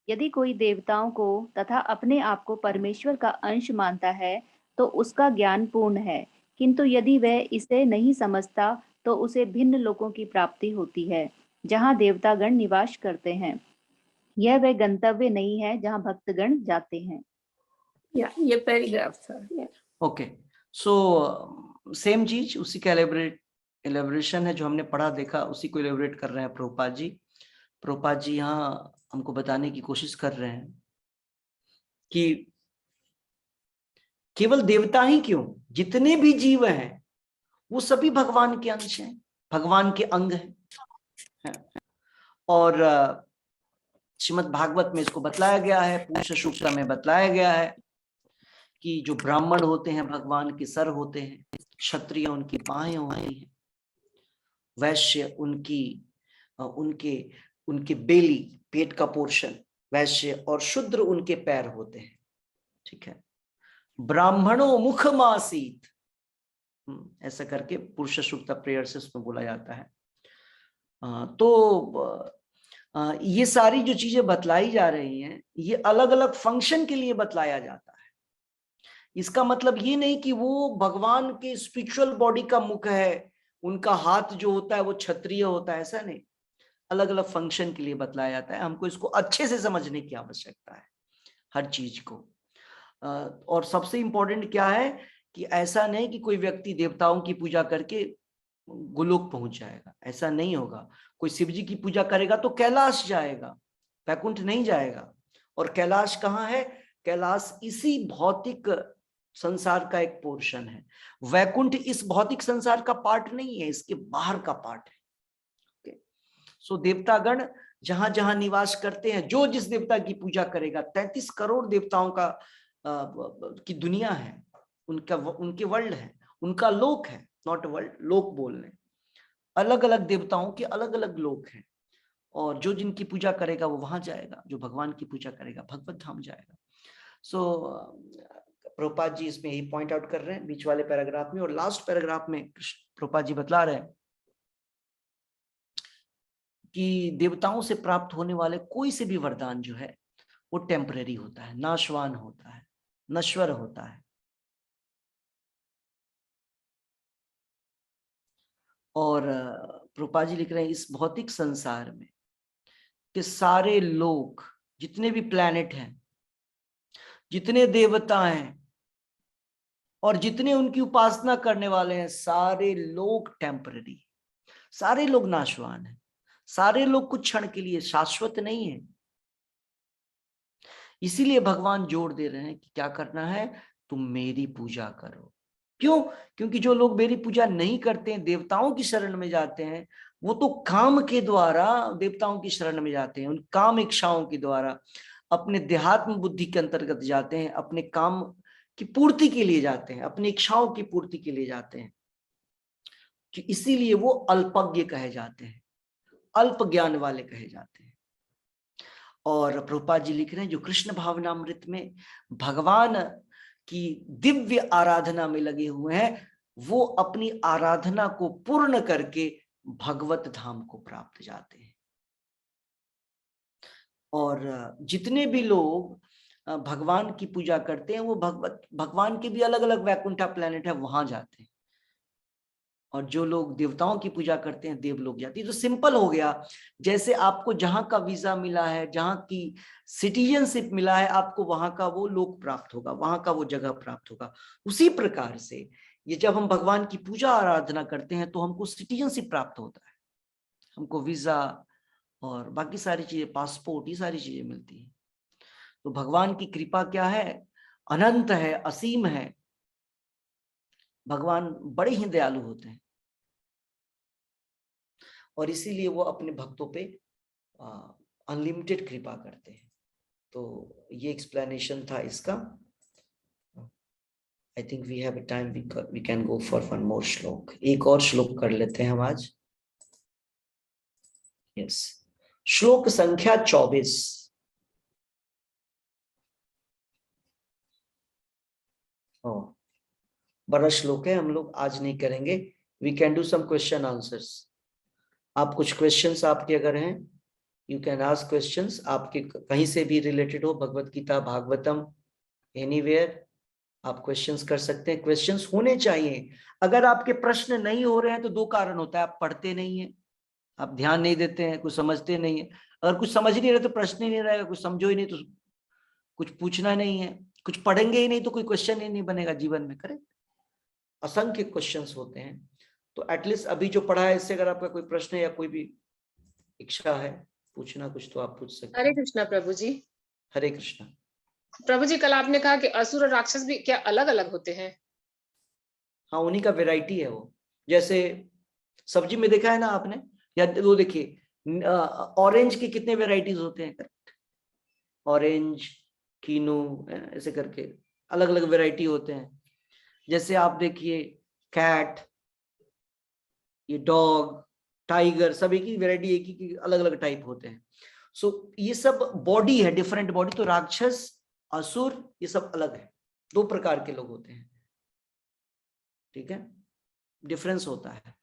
यदि कोई देवताओं को तथा अपने आप को परमेश्वर का अंश मानता है तो उसका ज्ञान पूर्ण है, किंतु यदि वह इसे नहीं समझता तो उसे भिन्न लोकों की प्राप्ति होती है जहाँ देवतागण निवास करते हैं। यह वह गंतव्य नहीं है जहाँ भक्तगण जाते हैं। ये पैराग्राफ था। ओके, सो सेम चीज, उसी का एलेबरेशन है जो हमने पढ़ा देखा, उसी को एलेबरेट कर रहे हैं प्रभुपाद जी। प्रभुपाद जी यहाँ हमको बताने की कोशिश कर रहे हैं कि केवल देवता ही क्यों, जितने भी जीव हैं वो सभी भगवान के अंश हैं, भगवान के अंग हैं। और श्रीमद् भागवत में इसको बतलाया गया है, पुरुष सूक्त में बतलाया गया है कि जो ब्राह्मण होते हैं भगवान के सर होते हैं, क्षत्रिय उनकी बाहें होती हैं, वैश्य उनके बेली, पेट का पोर्शन वैश्य, और शूद्र उनके पैर होते हैं। ठीक है, ब्राह्मणों मुख मासीत, ऐसा करके पुरुष सूक्त प्रेयर से उसमें बोला जाता है। तो ये सारी जो चीजें बतलाई जा रही हैं, ये अलग अलग फंक्शन के लिए बतलाया जाता है। इसका मतलब ये नहीं कि वो भगवान के स्पिरिचुअल बॉडी का मुख है, उनका हाथ जो होता है वो क्षत्रिय होता है, ऐसा नहीं। अलग अलग फंक्शन के लिए बतलाया जाता है। हमको इसको अच्छे से समझने की आवश्यकता है हर चीज को। और सबसे इंपॉर्टेंट क्या है कि ऐसा नहीं कि कोई व्यक्ति देवताओं की पूजा करके गोलोक पहुंच जाएगा, ऐसा नहीं होगा। कोई शिव जी की पूजा करेगा तो कैलाश जाएगा, वैकुंठ नहीं जाएगा। और कैलाश कहाँ है? कैलाश इसी भौतिक संसार का एक पोर्शन है। वैकुंठ इस भौतिक संसार का पार्ट नहीं है, इसके बाहर का पार्ट है। सो देवतागण जहां जहां निवास करते हैं, जो जिस देवता की पूजा करेगा, 33 करोड़ देवताओं का की दुनिया है, उनके वर्ल्ड है, उनका लोक है, नॉट वर्ल्ड, लोक बोल रहे। अलग अलग देवताओं के अलग अलग लोक हैं, और जो जिनकी पूजा करेगा वो वहां जाएगा, जो भगवान की पूजा करेगा भगवत धाम जाएगा। सो प्रभुपाद जी इसमें यही पॉइंट आउट कर रहे हैं बीच वाले पैराग्राफ में। और लास्ट पैराग्राफ में प्रभुपाद जी बतला रहे हैं कि देवताओं से प्राप्त होने वाले कोई से भी वरदान जो है वो टेम्परेरी होता है, नाशवान होता है, नश्वर होता है। और प्रभुपाद जी लिख रहे हैं इस भौतिक संसार में कि सारे लोग, जितने भी प्लैनेट हैं, जितने देवता हैं और जितने उनकी उपासना करने वाले हैं, सारे लोग टेम्परेरी, सारे लोग नाशवान हैं, सारे लोग कुछ क्षण के लिए, शाश्वत नहीं है। इसीलिए भगवान जोर दे रहे हैं कि क्या करना है, तुम मेरी पूजा करो। क्यों? क्योंकि जो लोग मेरी पूजा नहीं करते हैं, देवताओं की शरण में जाते हैं, वो तो काम के द्वारा देवताओं की शरण में जाते हैं, उन काम इच्छाओं के द्वारा अपने देहात्म बुद्धि के अंतर्गत जाते हैं, अपने काम की पूर्ति के लिए जाते हैं, अपनी इच्छाओं की पूर्ति के लिए जाते हैं। कि इसीलिए वो अल्पज्ञ कहे जाते हैं, अल्प ज्ञान वाले कहे जाते हैं। और प्रभुपाद जी लिख रहे हैं जो कृष्ण भावनामृत में भगवान की दिव्य आराधना में लगे हुए हैं, वो अपनी आराधना को पूर्ण करके भगवत धाम को प्राप्त जाते हैं। और जितने भी लोग भगवान की पूजा करते हैं वो भगवान के भी अलग अलग वैकुंठा प्लेनेट है, वहां जाते हैं। और जो लोग देवताओं की पूजा करते हैं देवलोक जाते हैं। तो सिंपल हो गया, जैसे आपको जहां का वीजा मिला है, जहां की सिटीजनशिप मिला है, आपको वहां का वो लोक प्राप्त होगा, वहां का वो जगह प्राप्त होगा। उसी प्रकार से ये जब हम भगवान की पूजा आराधना करते हैं तो हमको सिटीजनशिप प्राप्त होता है, हमको वीजा और बाकी सारी चीजें, पासपोर्ट, ये सारी चीजें मिलती हैं। तो भगवान की कृपा क्या है, अनंत है, असीम है। भगवान बड़े ही दयालु होते हैं और इसीलिए वो अपने भक्तों पे अनलिमिटेड कृपा करते हैं। तो ये एक्सप्लेनेशन था इसका। I think we have time, we can go for one more shloka. एक और श्लोक कर लेते हैं हम आज। यस, श्लोक संख्या 24। बड़ा श्लोक है, हम लोग आज नहीं करेंगे। We can do some question answers. आप कुछ क्वेश्चंस आपके अगर हैं, यू कैन आस्क क्वेश्चंस, आपके कहीं से भी रिलेटेड हो, भगवत गीता, भागवतम, एनीवेयर आप क्वेश्चंस कर सकते हैं। क्वेश्चंस होने चाहिए। अगर आपके प्रश्न नहीं हो रहे हैं तो दो कारण होता है, आप पढ़ते नहीं है, आप ध्यान नहीं देते हैं, कुछ समझते नहीं है। अगर कुछ समझ नहीं रहे तो प्रश्न ही नहीं रहेगा, कुछ समझो ही नहीं तो कुछ पूछना नहीं है, कुछ पढ़ेंगे ही नहीं तो कोई क्वेश्चन ही नहीं बनेगा जीवन में। करेक्ट, असंख्य क्वेश्चंस होते हैं। तो एटलीस्ट अभी जो पढ़ा है इससे अगर आपका कोई प्रश्न या कोई भी इच्छा है पूछना कुछ, तो आप पूछ सकते हैं। हरे कृष्णा प्रभु जी। हरे कृष्णा। प्रभु जी, कल आपने कहा कि असुर और राक्षस भी क्या अलग अलग होते हैं? हाँ, उन्हीं का वेराइटी है वो। जैसे सब्जी में देखा है ना आपने, या वो देखिए ऑरेंज की कितने वेराइटीज होते हैं। करेक्ट, ऑरेंज, कीनू, ऐसे करके अलग अलग वेराइटी होते हैं। जैसे आप देखिए कैट, ये डॉग, टाइगर, सभी की वेराइटी एक ही, अलग अलग टाइप होते हैं। सो ये सब बॉडी है, डिफरेंट बॉडी। तो राक्षस, असुर, ये सब अलग है, दो प्रकार के लोग होते हैं। ठीक है, डिफरेंस होता है।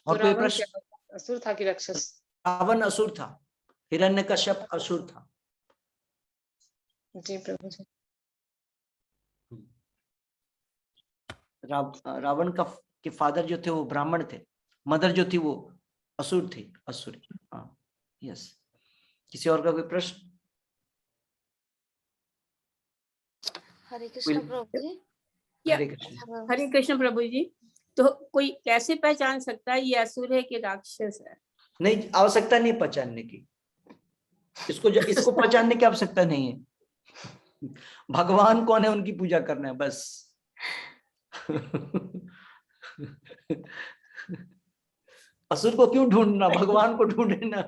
और तो कोई रावण प्रश्न? क्या असुर था कि राक्षस? रावण असुर था, हिरण्यकश्यप असुर था। जी प्रभु जी। रावण का के फादर जो थे वो ब्राह्मण थे, मदर जो थी वो असुर थी, असुर। हाँ, यस। किसी और का कोई प्रश्न? हरे कृष्ण प्रभु जी। हरे कृष्ण। हरे कृष्ण प्रभु जी। तो कोई कैसे पहचान सकता है ये असुर है कि राक्षस है? नहीं, आवश्यकता नहीं पहचानने की, इसको पहचानने की आवश्यकता नहीं है। भगवान कौन है उनकी पूजा करना है बस। असुर को क्यों ढूंढना, भगवान को ढूंढे ना।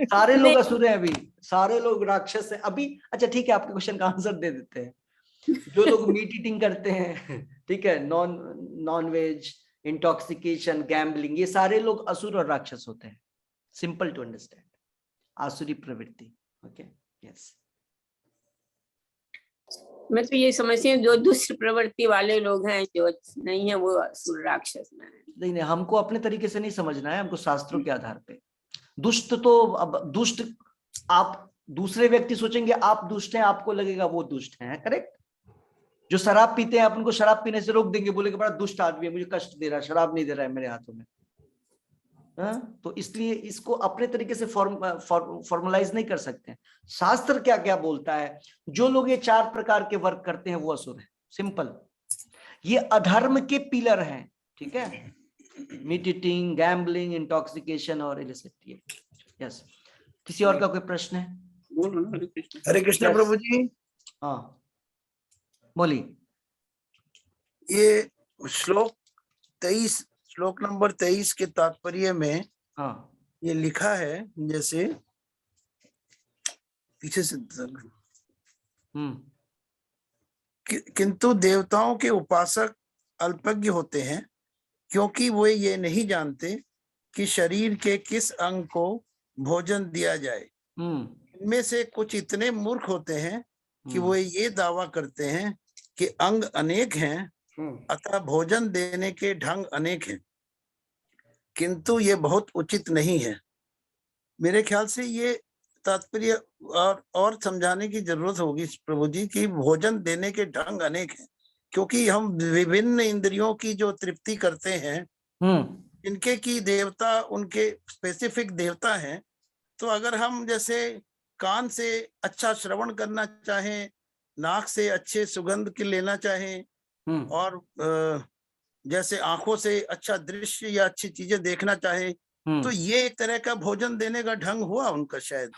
सारे लोग असुर हैं अभी, सारे लोग राक्षस हैं अभी। अच्छा ठीक है, आपके क्वेश्चन का आंसर दे देते हैं। जो लोग मीट ईटिंग करते हैं, ठीक है, नॉन वेज, इंटॉक्सिकेशन, गैम्बलिंग, ये सारे लोग असुर और राक्षस होते हैं। सिंपल टू अंडरस्टैंड, आसुरी प्रवृत्ति। Okay, yes. मैं तो ये समझती हूँ जो दुष्ट प्रवृत्ति वाले लोग हैं, जो नहीं है, वो असुर राक्षस में है। नहीं, हमको अपने तरीके से नहीं समझना है, हमको शास्त्रों के आधार पे। दुष्ट तो अब दुष्ट आप दूसरे व्यक्ति सोचेंगे आप दुष्ट हैं, आपको लगेगा वो दुष्ट हैं। करेक्ट। जो शराब पीते हैं, आप उनको शराब पीने से रोक देंगे, बोलेंगे बड़ा दुष्ट आदमी है, मुझे कष्ट दे रहा है, शराब नहीं दे रहा है मेरे हाथों में। तो इसलिए इसको अपने तरीके से फॉर्मलाइज नहीं कर सकते हैं। शास्त्र क्या क्या बोलता है, जो लोग ये 4 प्रकार के वर्क करते हैं वो असुर है। सिंपल, ये अधर्म के पिलर हैं। ठीक है, मीट ईटिंग, गैम्बलिंग, इंटॉक्सिकेशन और इलिसिट। यस। किसी और का कोई प्रश्न है? हरे कृष्ण प्रभु जी। हाँ बोलिए। ये श्लोक 23, श्लोक नंबर 23 के तात्पर्य में हाँ ये लिखा है, जैसे पीछे से किंतु देवताओं के उपासक अल्पज्ञ होते हैं, क्योंकि वे ये नहीं जानते कि शरीर के किस अंग को भोजन दिया जाए। इनमें से कुछ इतने मूर्ख होते हैं कि वो ये दावा करते हैं कि अंग अनेक हैं, अतः भोजन देने के ढंग अनेक हैं, किंतु ये बहुत उचित नहीं है। मेरे ख्याल से ये तात्पर्य और समझाने की जरूरत होगी प्रभु जी कि भोजन देने के ढंग अनेक हैं, क्योंकि हम विभिन्न इंद्रियों की जो तृप्ति करते हैं, इनके की देवता उनके स्पेसिफिक देवता हैं। तो अगर हम जैसे कान से अच्छा श्रवण करना चाहें, नाक से अच्छे सुगंध के लेना चाहें, और जैसे आंखों से अच्छा दृश्य या अच्छी चीजें देखना चाहें, तो ये एक तरह का भोजन देने का ढंग हुआ उनका शायद,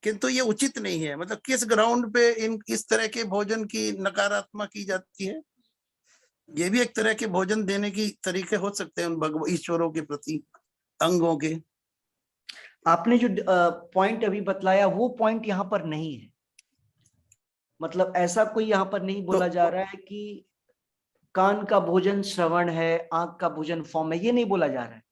किंतु ये उचित नहीं है। मतलब किस ग्राउंड पे इस तरह के भोजन की नकारात्मक की जाती है? ये भी एक तरह के भोजन देने की तरीके हो सकते हैं उन ईश्वरों के प्रति अंगों के। आपने जो पॉइंट अभी बतलाया वो पॉइंट यहाँ पर नहीं है। मतलब ऐसा कोई यहाँ पर नहीं बोला जा रहा है कि कान का भोजन श्रवण है, आंख का भोजन फॉर्म है, ये नहीं बोला जा रहा है।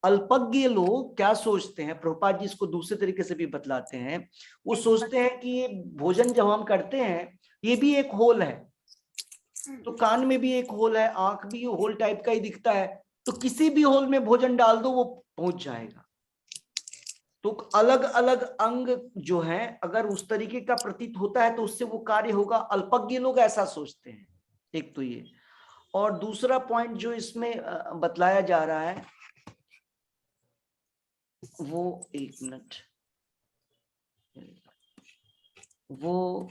अल्पज्ञ लोग क्या सोचते हैं, प्रभुपाद जी इसको दूसरे तरीके से भी बतलाते हैं। वो सोचते हैं कि ये भोजन जब हम करते हैं ये भी एक होल है, तो कान में भी एक होल है, आंख भी होल टाइप का ही दिखता है, तो किसी भी होल में भोजन डाल दो वो पहुंच जाएगा। तो अलग अलग अंग जो है अगर उस तरीके का प्रतीत होता है तो उससे वो कार्य होगा। अल्पज्ञ लोग ऐसा सोचते हैं। एक तो ये, और दूसरा पॉइंट जो इसमें बतलाया जा रहा है वो, एक मिनट, वो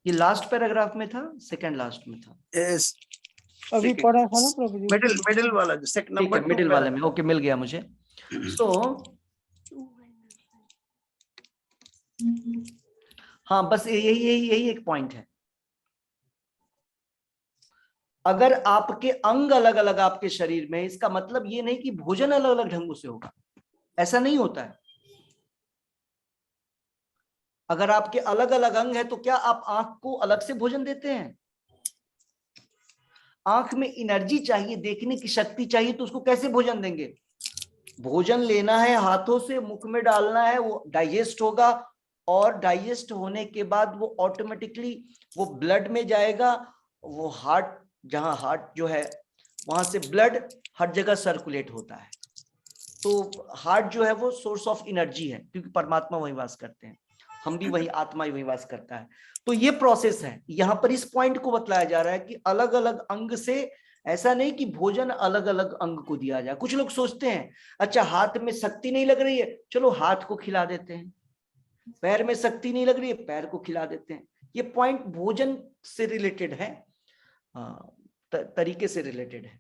ये लास्ट पैराग्राफ में था, सेकंड लास्ट में था, अभी पढ़ा था ना प्रभु जी, मिडिल वाला जो सेकंड नंबर मिडिल वाले में। ओके, मिल गया मुझे। सो हाँ, बस यही एक पॉइंट है। अगर आपके अंग अलग अलग आपके शरीर में, इसका मतलब ये नहीं कि भोजन अलग अलग ढंगों से होगा, ऐसा नहीं होता है। अगर आपके अलग अलग अंग है तो क्या आप आंख को अलग से भोजन देते हैं? आंख में एनर्जी चाहिए, देखने की शक्ति चाहिए, तो उसको कैसे भोजन देंगे? भोजन लेना है हाथों से, मुख में डालना है, वो डाइजेस्ट होगा, और डाइजेस्ट होने के बाद वो ऑटोमेटिकली वो ब्लड में जाएगा। वो हार्ट, जहां हार्ट जो है वहां से ब्लड हर जगह सर्कुलेट होता है। तो हार्ट जो है वो सोर्स ऑफ एनर्जी है, क्योंकि परमात्मा वही वास करते हैं, हम भी वही, आत्मा ही वही वास करता है। तो ये प्रोसेस है। यहाँ पर इस पॉइंट को बतलाया जा रहा है कि अलग अलग अंग से, ऐसा नहीं कि भोजन अलग अलग अंग को दिया जाए। कुछ लोग सोचते हैं अच्छा हाथ में शक्ति नहीं लग रही है, चलो हाथ को खिला देते हैं, पैर में शक्ति नहीं लग रही है, पैर को खिला देते हैं। ये पॉइंट भोजन से रिलेटेड है, तरीके से रिलेटेड है।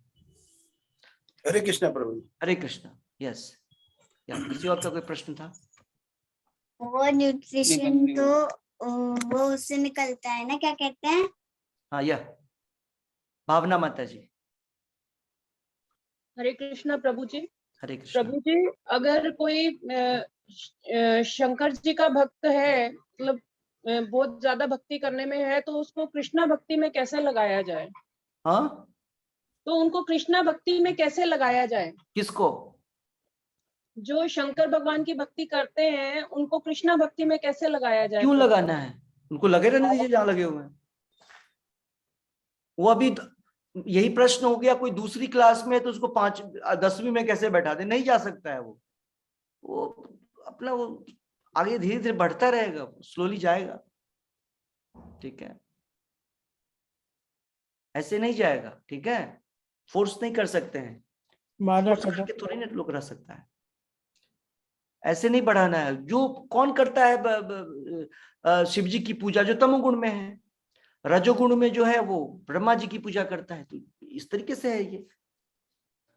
हरे कृष्णा प्रभु। हरे कृष्णा। यस, या किसी और का कोई प्रश्न था? वो न्यूट्रिशन तो वो उससे निकलता है ना, क्या कहते हैं? हाँ, यह भावना माता जी। हरे कृष्णा प्रभु जी। हरे कृष्णा। प्रभु जी, अगर कोई शंकर जी का भक्त है, मतलब बहुत ज्यादा भक्ति करने में है, तो उसको कृष्णा भक्ति में कैसे लगाया जाए? हाँ, तो उनको कृष्णा भक्ति में कैसे लगाया जाए? किसको? जो शंकर भगवान की भक्ति करते हैं उनको कृष्णा भक्ति में कैसे लगाया जाए? क्यों लगाना है? उनको लगे रहने दीजिए जहां लगे हुए हैं। वो अभी यही प्रश्न हो गया, कोई दूसरी क्लास में है तो उसको 10वीं में कैसे बैठा दे? नहीं जा सकता है वो अपना वो आगे धीरे धीरे बढ़ता रहेगा, स्लोली जाएगा। ठीक है, ऐसे नहीं जाएगा। ठीक है, फोर्स नहीं कर सकते हैं, थोड़ी ना लोग रह सकता है। ऐसे नहीं बढ़ाना है। जो कौन करता है शिव जी की पूजा? जो तमोगुण में है। रजोगुण में जो है वो ब्रह्मा जी की पूजा करता है। तो इस तरीके से है, ये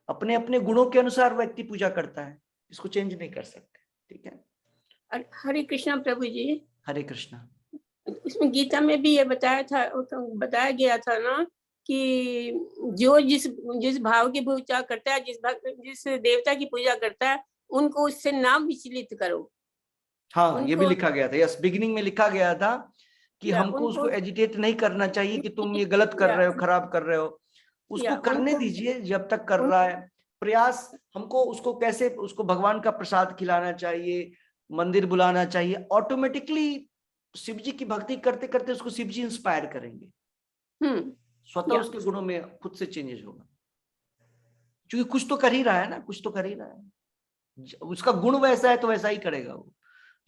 अपने अपने गुणों के अनुसार व्यक्ति पूजा करता है, इसको चेंज नहीं कर सकते। ठीक है। हरे कृष्णा प्रभु जी। हरे कृष्णा। इसमें गीता में भी ये बताया गया था ना कि जो जिस भाव की पूजा करता है, जिस देवता की पूजा करता है, उनको उससे ना विचलित करो। हाँ, ये भी लिखा गया था। यस, बिगिनिंग में लिखा गया था कि हमको उसको एजिटेट नहीं करना चाहिए कि तुम ये गलत कर रहे हो, खराब कर रहे हो। उसको करने दीजिए जब तक कर रहा है प्रयास। हमको उसको कैसे, उसको भगवान का प्रसाद खिलाना चाहिए, मंदिर बुलाना चाहिए, ऑटोमेटिकली शिव जी की भक्ति करते करते उसको शिव जी इंस्पायर करेंगे, स्वतः या। उसके गुणों में खुद से चेंजेस होगा, क्योंकि कुछ तो कर ही रहा है ना, कुछ तो कर ही रहा है, उसका गुण वैसा है तो वैसा ही करेगा वो,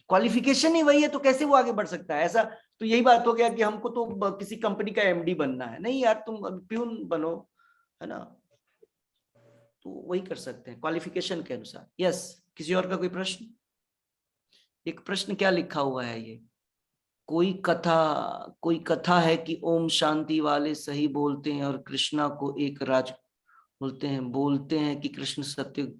क्वालिफिकेशन ही वही है तो कैसे वो आगे बढ़ सकता है। ऐसा तो यही बात हो गया कि हमको तो किसी कंपनी का एमडी बनना है, नहीं यार तुम प्यून बनो, है ना, तो वही कर सकते हैं क्वालिफिकेशन के अनुसार। यस, किसी और का कोई प्रश्न? एक प्रश्न क्या लिखा हुआ है ये, कोई कथा है कि ओम शांति वाले सही बोलते हैं और कृष्णा को एक राज बोलते हैं कि कृष्ण सत्य।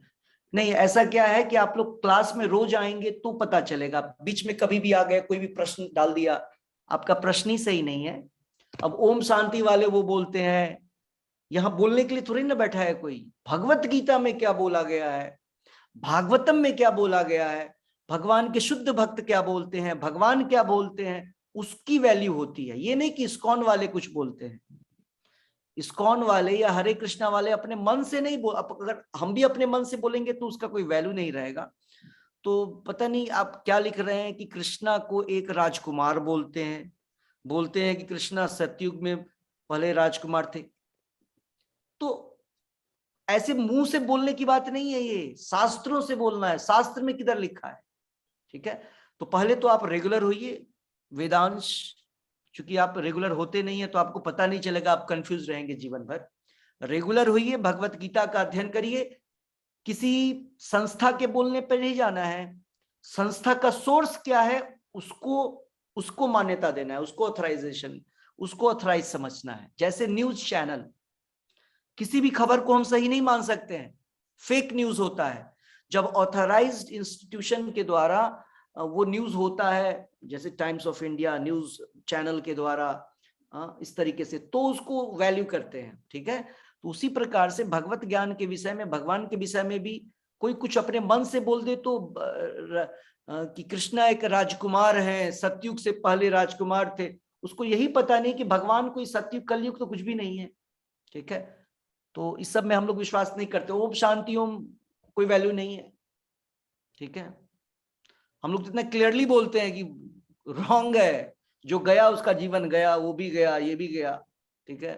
नहीं, ऐसा क्या है कि आप लोग क्लास में रोज आएंगे तो पता चलेगा, बीच में कभी भी आ गए कोई भी प्रश्न डाल दिया, आपका प्रश्न ही सही नहीं है। अब ओम शांति वाले वो बोलते हैं, यहाँ बोलने के लिए थोड़ी ना बैठा है कोई, भगवत गीता में क्या बोला गया है, भागवतम में क्या बोला गया है, भगवान के शुद्ध भक्त क्या बोलते हैं, भगवान क्या बोलते हैं, उसकी वैल्यू होती है। ये नहीं कि इस्कॉन वाले कुछ बोलते हैं, इस्कॉन वाले या हरे कृष्णा वाले अपने मन से नहीं बोल, अगर हम भी अपने मन से बोलेंगे तो उसका कोई वैल्यू नहीं रहेगा। तो पता नहीं आप क्या लिख रहे हैं कि कृष्णा को एक राजकुमार बोलते हैं कि कृष्णा सतयुग में पहले राजकुमार थे, तो ऐसे मुंह से बोलने की बात नहीं है, ये शास्त्रों से बोलना है। शास्त्र में किधर लिखा है? ठीक है, तो पहले तो आप रेगुलर होइए वेदांश, क्योंकि आप रेगुलर होते नहीं है तो आपको पता नहीं चलेगा, आप कंफ्यूज रहेंगे जीवन भर। रेगुलर होइए, भगवत गीता का अध्ययन करिए, किसी संस्था के बोलने पर नहीं जाना है, संस्था का सोर्स क्या है उसको मान्यता देना है, उसको ऑथराइजेशन, उसको ऑथराइज समझना है। जैसे न्यूज चैनल, किसी भी खबर को हम सही नहीं मान सकते हैं, फेक न्यूज होता है। जब ऑथराइज्ड इंस्टीट्यूशन के द्वारा वो न्यूज होता है, जैसे times of India news channel के द्वारा, इस तरीके से, तो उसको वैल्यू करते हैं। ठीक है, तो उसी प्रकार से भगवत ज्ञान के विषय में, भगवान के विषय में भी कोई कुछ अपने मन से बोल दे तो कि कृष्णा एक राजकुमार है, सतयुग से पहले राजकुमार थे, उसको यही पता नहीं कि भगवान कोई सतयुग कलयुग तो कुछ भी नहीं है। ठीक है, तो इस सब में हम लोग विश्वास नहीं करते। ओम शांति ओम कोई वैल्यू नहीं है। ठीक है, हम लोग इतना क्लियरली बोलते हैं कि रॉन्ग है, जो गया उसका जीवन गया, वो भी गया, ये भी गया। ठीक है,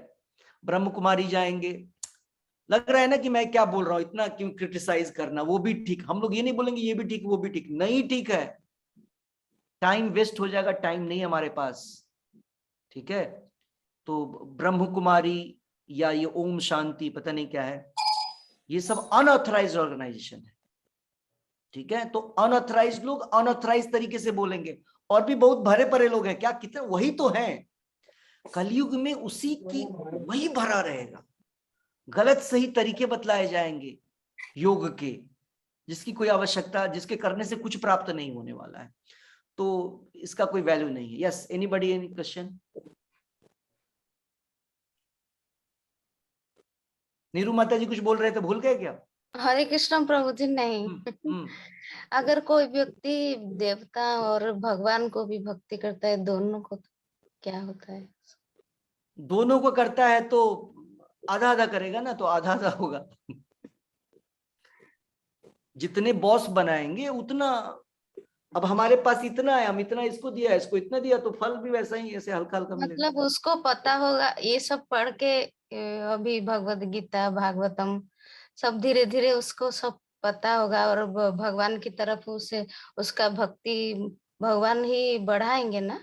ब्रह्म कुमारी जाएंगे, लग रहा है ना कि मैं क्या बोल रहा हूं, इतना क्यों क्रिटिसाइज करना, वो भी ठीक। हम लोग ये नहीं बोलेंगे ये भी ठीक वो भी ठीक, नहीं ठीक है, टाइम वेस्ट हो जाएगा, टाइम नहीं हमारे पास। ठीक है, तो ब्रह्म कुमारी या ये ओम शांति पता नहीं क्या है, ये सब अनऑथराइज्ड ऑर्गेनाइजेशन है। ठीक है, तो अनऑथराइज्ड लोग अनऑथराइज्ड तरीके से बोलेंगे, और भी बहुत भरे परे लोग हैं, क्या कितने, वही तो हैं कलयुग में, उसी की वही भरा रहेगा। गलत सही तरीके बतलाए जाएंगे योग के, जिसकी कोई आवश्यकता, जिसके करने से कुछ प्राप्त नहीं होने वाला है, तो इसका कोई वैल्यू नहीं है। Yes, anybody, any question? Neeru माता जी कुछ बोल रहे थे, भूल गए क्या? हरे कृष्ण प्रभु जी। नहीं, अगर कोई व्यक्ति देवता और भगवान को भी भक्ति करता है, दोनों को तो क्या होता है? दोनों को करता है तो आधा आधा करेगा ना, तो आधा आधा होगा। जितने बॉस बनाएंगे उतना, अब हमारे पास इतना है, हम इतना इसको दिया, इसको इतना दिया, तो फल भी वैसा ही ऐसे हल्का हल्का मिलेगा। मतलब उसको पता होगा ये सब पढ़ के, अभी भगवत गीता भागवतम सब धीरे धीरे उसको सब पता होगा, और भगवान की तरफ उसे उसका भक्ति भगवान ही बढ़ाएंगे ना।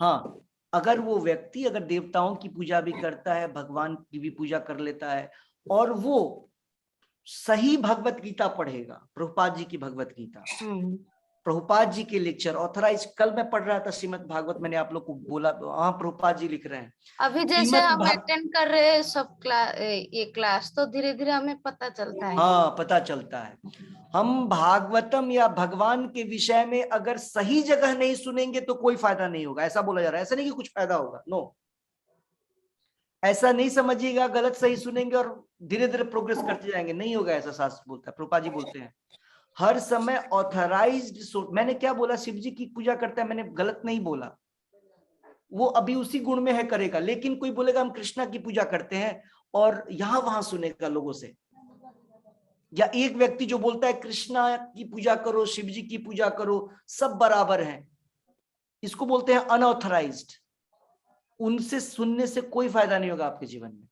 हाँ, अगर वो व्यक्ति अगर देवताओं की पूजा भी करता है, भगवान की भी पूजा कर लेता है, और वो सही भगवत गीता पढ़ेगा, प्रभुपाद जी की भगवत गीता, प्रभुपाद जी के लेक्चर ऑथराइज, कल मैं पढ़ रहा था श्रीमद् भागवत, मैंने आप लोग को बोला, हाँ प्रभुपाद जी लिख रहे हैं। अभी जैसे हम अटेंड कर रहे हैं सब ये क्लास, तो धीरे धीरे हमें पता चलता है। हाँ, पता चलता है। हम भागवतम या भगवान के विषय में अगर सही जगह नहीं सुनेंगे तो कोई फायदा नहीं होगा, ऐसा बोला जा रहा है। ऐसा नहीं कि कुछ फायदा होगा, नो, ऐसा नहीं समझिएगा। गलत सही सुनेंगे और धीरे धीरे प्रोग्रेस करते जाएंगे, नहीं होगा ऐसा। शास्त्र बोलता है, प्रभुपाद जी बोलते हैं हर समय ऑथराइज्ड। मैंने क्या बोला, शिव जी की पूजा करता है, मैंने गलत नहीं बोला, वो अभी उसी गुण में है, करेगा। लेकिन कोई बोलेगा हम कृष्णा की पूजा करते हैं और यहां वहां सुनेगा लोगों से, या एक व्यक्ति जो बोलता है कृष्णा की पूजा करो, शिव जी की पूजा करो, सब बराबर हैं, इसको बोलते हैं अनऑथराइज्ड। उनसे सुनने से कोई फायदा नहीं होगा आपके जीवन में।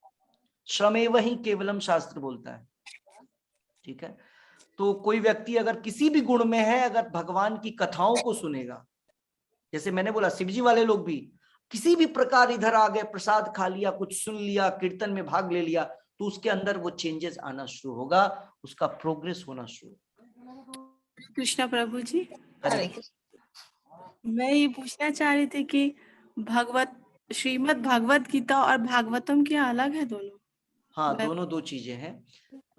श्रमेव ही केवलम शास्त्र बोलता है, ठीक है। तो कोई व्यक्ति अगर किसी भी गुण में है, अगर भगवान की कथाओं को सुनेगा, जैसे मैंने बोला शिवजी वाले लोग भी किसी भी प्रकार इधर आ गए, प्रसाद खा लिया, कुछ सुन लिया, कीर्तन में भाग ले लिया, तो उसके अंदर वो चेंजेस आना शुरू होगा, उसका प्रोग्रेस होना शुरू। कृष्णा प्रभु जी, हरे कृष्ण। मैं ये पूछना चाह रही थी कि श्रीमद् भागवत गीता और भागवतम क्या अलग है दोनों? हाँ, दोनों दो चीजें हैं।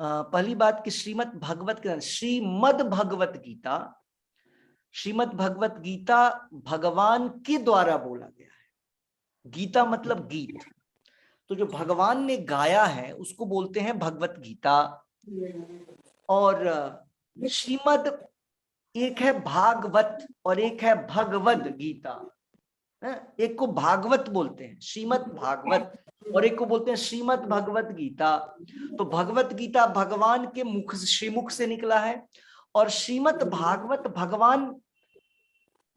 पहली बात कि श्रीमद् भगवत गीता, श्रीमद् भगवत गीता भगवान के द्वारा बोला गया है। गीता मतलब गीत, तो जो भगवान ने गाया है उसको बोलते हैं भगवत गीता। और श्रीमद् एक है भागवत और एक है भगवद गीता। एक को भागवत बोलते हैं, श्रीमद् भागवत, और एक को बोलते हैं श्रीमद् भगवत गीता। तो भगवत गीता भगवान के मुख, श्रीमुख से निकला है, और श्रीमद् भागवत भगवान,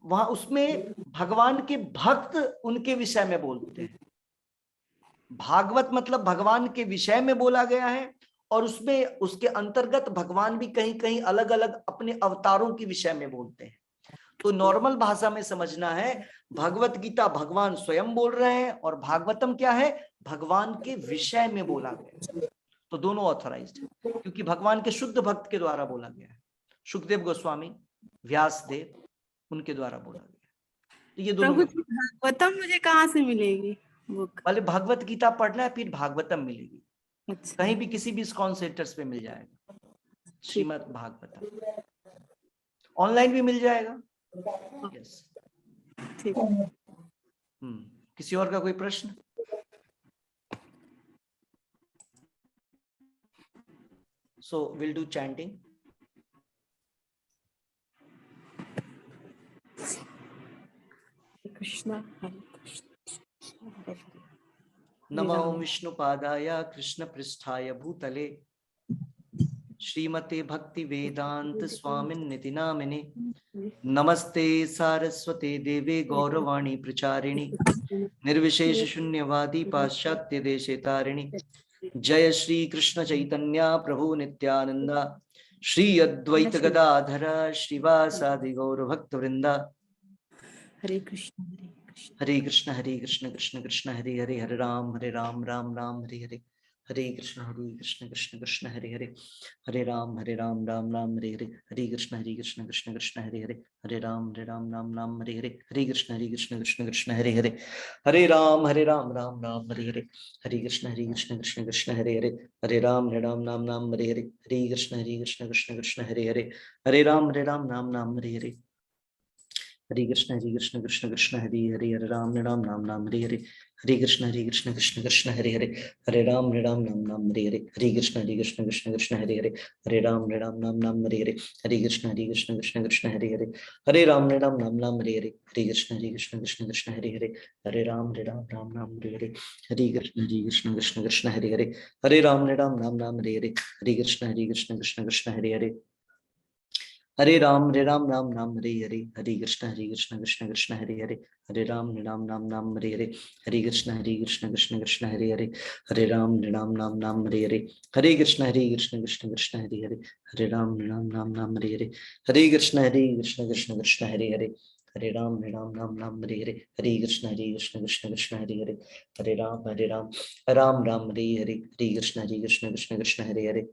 वहां उसमें भगवान के भक्त उनके विषय में बोलते हैं। भागवत मतलब भगवान के विषय में बोला गया है, और उसमें उसके अंतर्गत भगवान भी कहीं कहीं अलग अलग अपने अवतारों के विषय में बोलते हैं। तो नॉर्मल भाषा में समझना है, भगवत गीता भगवान स्वयं बोल रहे हैं, और भागवतम क्या है, भगवान के विषय में बोला गया। तो दोनों ऑथराइज्ड है, क्योंकि भगवान के शुद्ध भक्त के द्वारा बोला गया है। सुखदेव गोस्वामी, व्यासदेव, उनके द्वारा बोला गया। तो ये दोनों। भागवतम मुझे कहाँ से मिलेगी बुक? पहले भागवत गीता पढ़ना है, फिर भागवतम मिलेगी। अच्छा। कहीं भी किसी भी इस्कॉन सेंटर्स पे मिल जाएगा श्रीमद् भागवतम, ऑनलाइन भी मिल जाएगा। यस, ठीक। किसी और का कोई प्रश्न? So will do chanting. Krishna हरे कृष्ण। नमो विष्णुपादाय कृष्ण पृष्ठाय भूतले श्रीमते भक्ति वेदांत स्वामिन्निति नामिने नमस्ते सारस्वते देवे गौरवाणी प्रचारिणी निर्विशेष शून्यवादी पाश्चात्य देशे तारिणी जय श्री कृष्ण चैतन्य प्रभु नित्यानंदा श्री अद्वैत गदाधर श्रीवासादि गौर भक्त वृंदा। हरे कृष्ण हरे कृष्ण कृष्ण कृष्ण हरे हरे, हरे राम राम राम हरे हरे, हरे कृष्ण कृष्ण कृष्ण हरे हरे, हरे राम राम राम हरे हरे, हरे कृष्ण कृष्ण कृष्ण हरे हरे, हरे राम राम हरे हरे, हरे कृष्ण कृष्ण कृष्ण हरे हरे, हरे राम राम हरे हरे, हरे कृष्ण कृष्ण कृष्ण हरे हरे, हरे राम राम हरे हरे, हरे कृष्ण कृष्ण कृष्ण हरे हरे, हरे राम राम हरे हरे, हरे कृष्ण कृष्ण कृष्ण हरे हरे, हरे राम राम हरे हरे, हरे कृष्ण कृष्ण कृष्ण हरे हरे, हरे राम राम हरे हरे, हरे कृष्ण कृष्ण कृष्ण हरे हरे, हरे राम राम हरे हरे, हरे कृष्ण कृष्ण कृष्ण हरे हरे, हरे राम राम हरे हरे, हरे कृष्ण कृष्ण कृष्ण हरे हरे, हरे राम राम हरे हरे, हरे कृष्ण कृष्ण कृष्ण हरे हरे, हरे राम राम हरे हरे, हरे कृष्ण कृष्ण कृष्ण हरे हरे, हरे राम राम हरे हरे, हरे कृष्ण कृष्ण कृष्ण हरे हरे, हरे राम राम हरे हरे, हरे कृष्ण कृष्ण कृष्ण हरे हरे, हरे राम राम हरे हरे, हरे कृष्ण कृष्ण कृष्ण हरे हरे, हरे राम राम हरे हरे, हरे कृष्ण कृष्ण कृष्ण हरे हरे, हरे राम राम हरे हरे, हरे कृष्ण कृष्ण कृष्ण हरे हरे,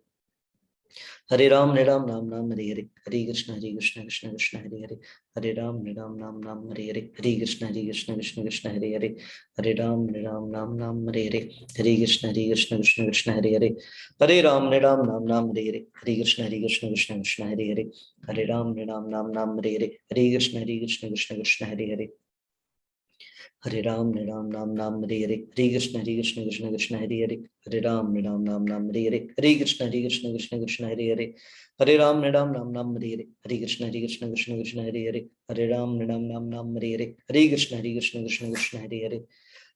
हरे राम राम हरे हरे, हरे कृष्ण कृष्ण कृष्ण हरे हरे, हरे राम राम हरे हरे, हरे कृष्ण कृष्ण कृष्ण हरे हरे, हरे राम राम हरे हरे, हरे कृष्ण कृष्ण कृष्ण हरे हरे, हरे राम राम हरे हरे, हरे कृष्ण कृष्ण कृष्ण हरे हरे, हरे राम राम हरे हरे, हरे कृष्ण कृष्ण कृष्ण हरे हरे, हरे राम राम हरे हरे, हरे कृष्ण कृष्ण कृष्ण हरे हरे, हरे राम राम हरे हरे, हरे कृष्ण कृष्ण कृष्ण हरे हरे, हरे राम राम हरे हरे, हरे कृष्ण कृष्ण कृष्ण हरे हरे, हरे राम राम हरे हरे, हरे कृष्ण कृष्ण कृष्ण हरे हरे, हरे राम राम हरे हरे, हरे कृष्ण कृष्ण कृष्ण हरे हरे,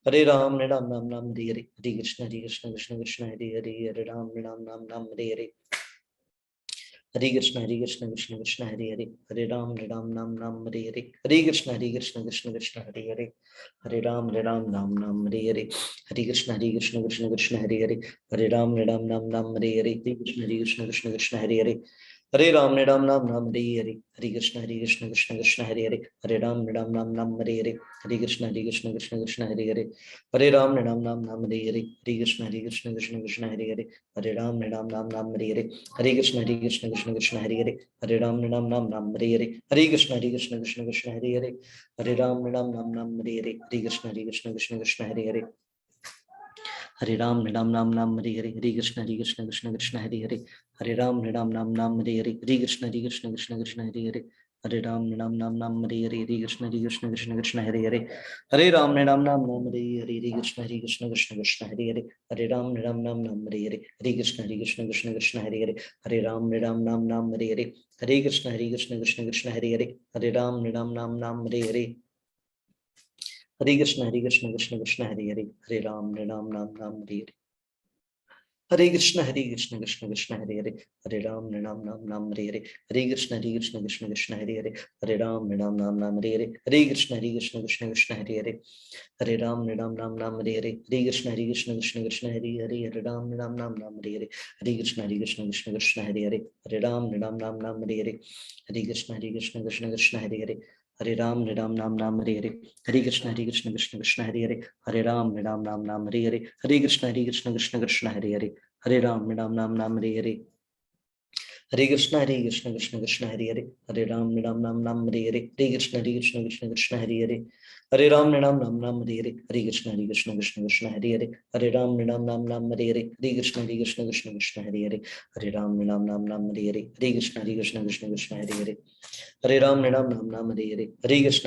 हरे राम राम हरे हरे, हरे कृष्ण कृष्ण कृष्ण हरे हरे, हरे राम राम हरे हरे, हरे कृष्ण कृष्ण कृष्ण हरे हरे, हरे राम नाम नाम हरे हरे, हरे कृष्ण कृष्ण कृष्ण हरे हरे, हरे राम नाम नाम हरे हरे, हरे कृष्ण कृष्ण कृष्ण हरे हरे, हरे राम नाम नाम हरे हरे, हरे कृष्ण कृष्ण हरे हरे, हरे राम नाम नाम हरे हरे, हरे कृष्ण कृष्ण कृष्ण हरे हरे, हरे राम नाम नाम हरे हरे, हरे कृष्ण कृष्ण हरे हरे, हरे राम नाम नाम हरे हरे, हरे कृष्ण कृष्ण हरे हरे, हरे राम नाम नाम हरे हरे, हरे कृष्ण कृष्ण हरे हरे, हरे राम नाम नाम हरे हरे, हरे कृष्ण कृष्ण हरे हरे, हरे राम नाम नाम हरे हरे, हरे कृष्ण कृष्ण हरे हरे, हरे राम नाम हरे हरे, हरे कृष्ण कृष्ण हरे हरे, हरे राम नाम नाम हरे हरे, हरे कृष्ण कृष्ण हरे हरे, हरे राम नाम हरे हरे, हरे कृष्ण कृष्ण हरे हरे, हरे राम नाम नाम हरे हरे, हरे कृष्ण कृष्ण हरे हरे, हरे राम नाम हरे हरे, हरे कृष्ण कृष्ण हरे हरे, हरे राम नाम नाम हरे हरे, हरे कृष्ण कृष्ण हरे हरे, हरे राम नाम हरे हरे, हरे कृष्ण कृष्ण हरे हरे, हरे राम नाम नाम हरे हरे, हरे कृष्ण कृष्ण हरे हरे, हरे राम नाम नाम हरे हरे, हरे कृष्ण कृष्ण हरे हरे, हरे राम नाम नाम हरे हरे, हरे कृष्ण कृष्ण हरे हरे, हरे राम नाम नाम हरे हरे, हरे कृष्ण कृष्ण हरे हरे, हरे राम नाम नाम हरे हरे, हरे कृष्ण कृष्ण हरे हरे, हरे राम नाम नाम हरे हरे, हरे कृष्ण कृष्ण हरे हरे, हरे राम नाम नाम हरे हरे, हरे कृष्ण कृष्ण हरे हरे, हरे राम नाम नाम हरे हरे, हरे कृष्ण कृष्ण हरे हरे, हरे राम नाम नाम हरे हरे, हरे कृष्ण कृष्ण हरे हरे, हरे राम नाम हरे हरे, हरे कृष्ण कृष्ण हरे हरे, हरे राम नाम नाम हरे हरे, हरे कृष्ण कृष्ण हरे हरे, हरे राम नाम हरे हरे, हरे कृष्ण कृष्ण हरे हरे, हरे राम नाम हरे हरे, हरे कृष्ण कृष्ण हरे हरे, हरे राम नाम हरे हरे, हरे कृष्ण कृष्ण हरे हरे, हरे राम नाम हरे हरे, हरे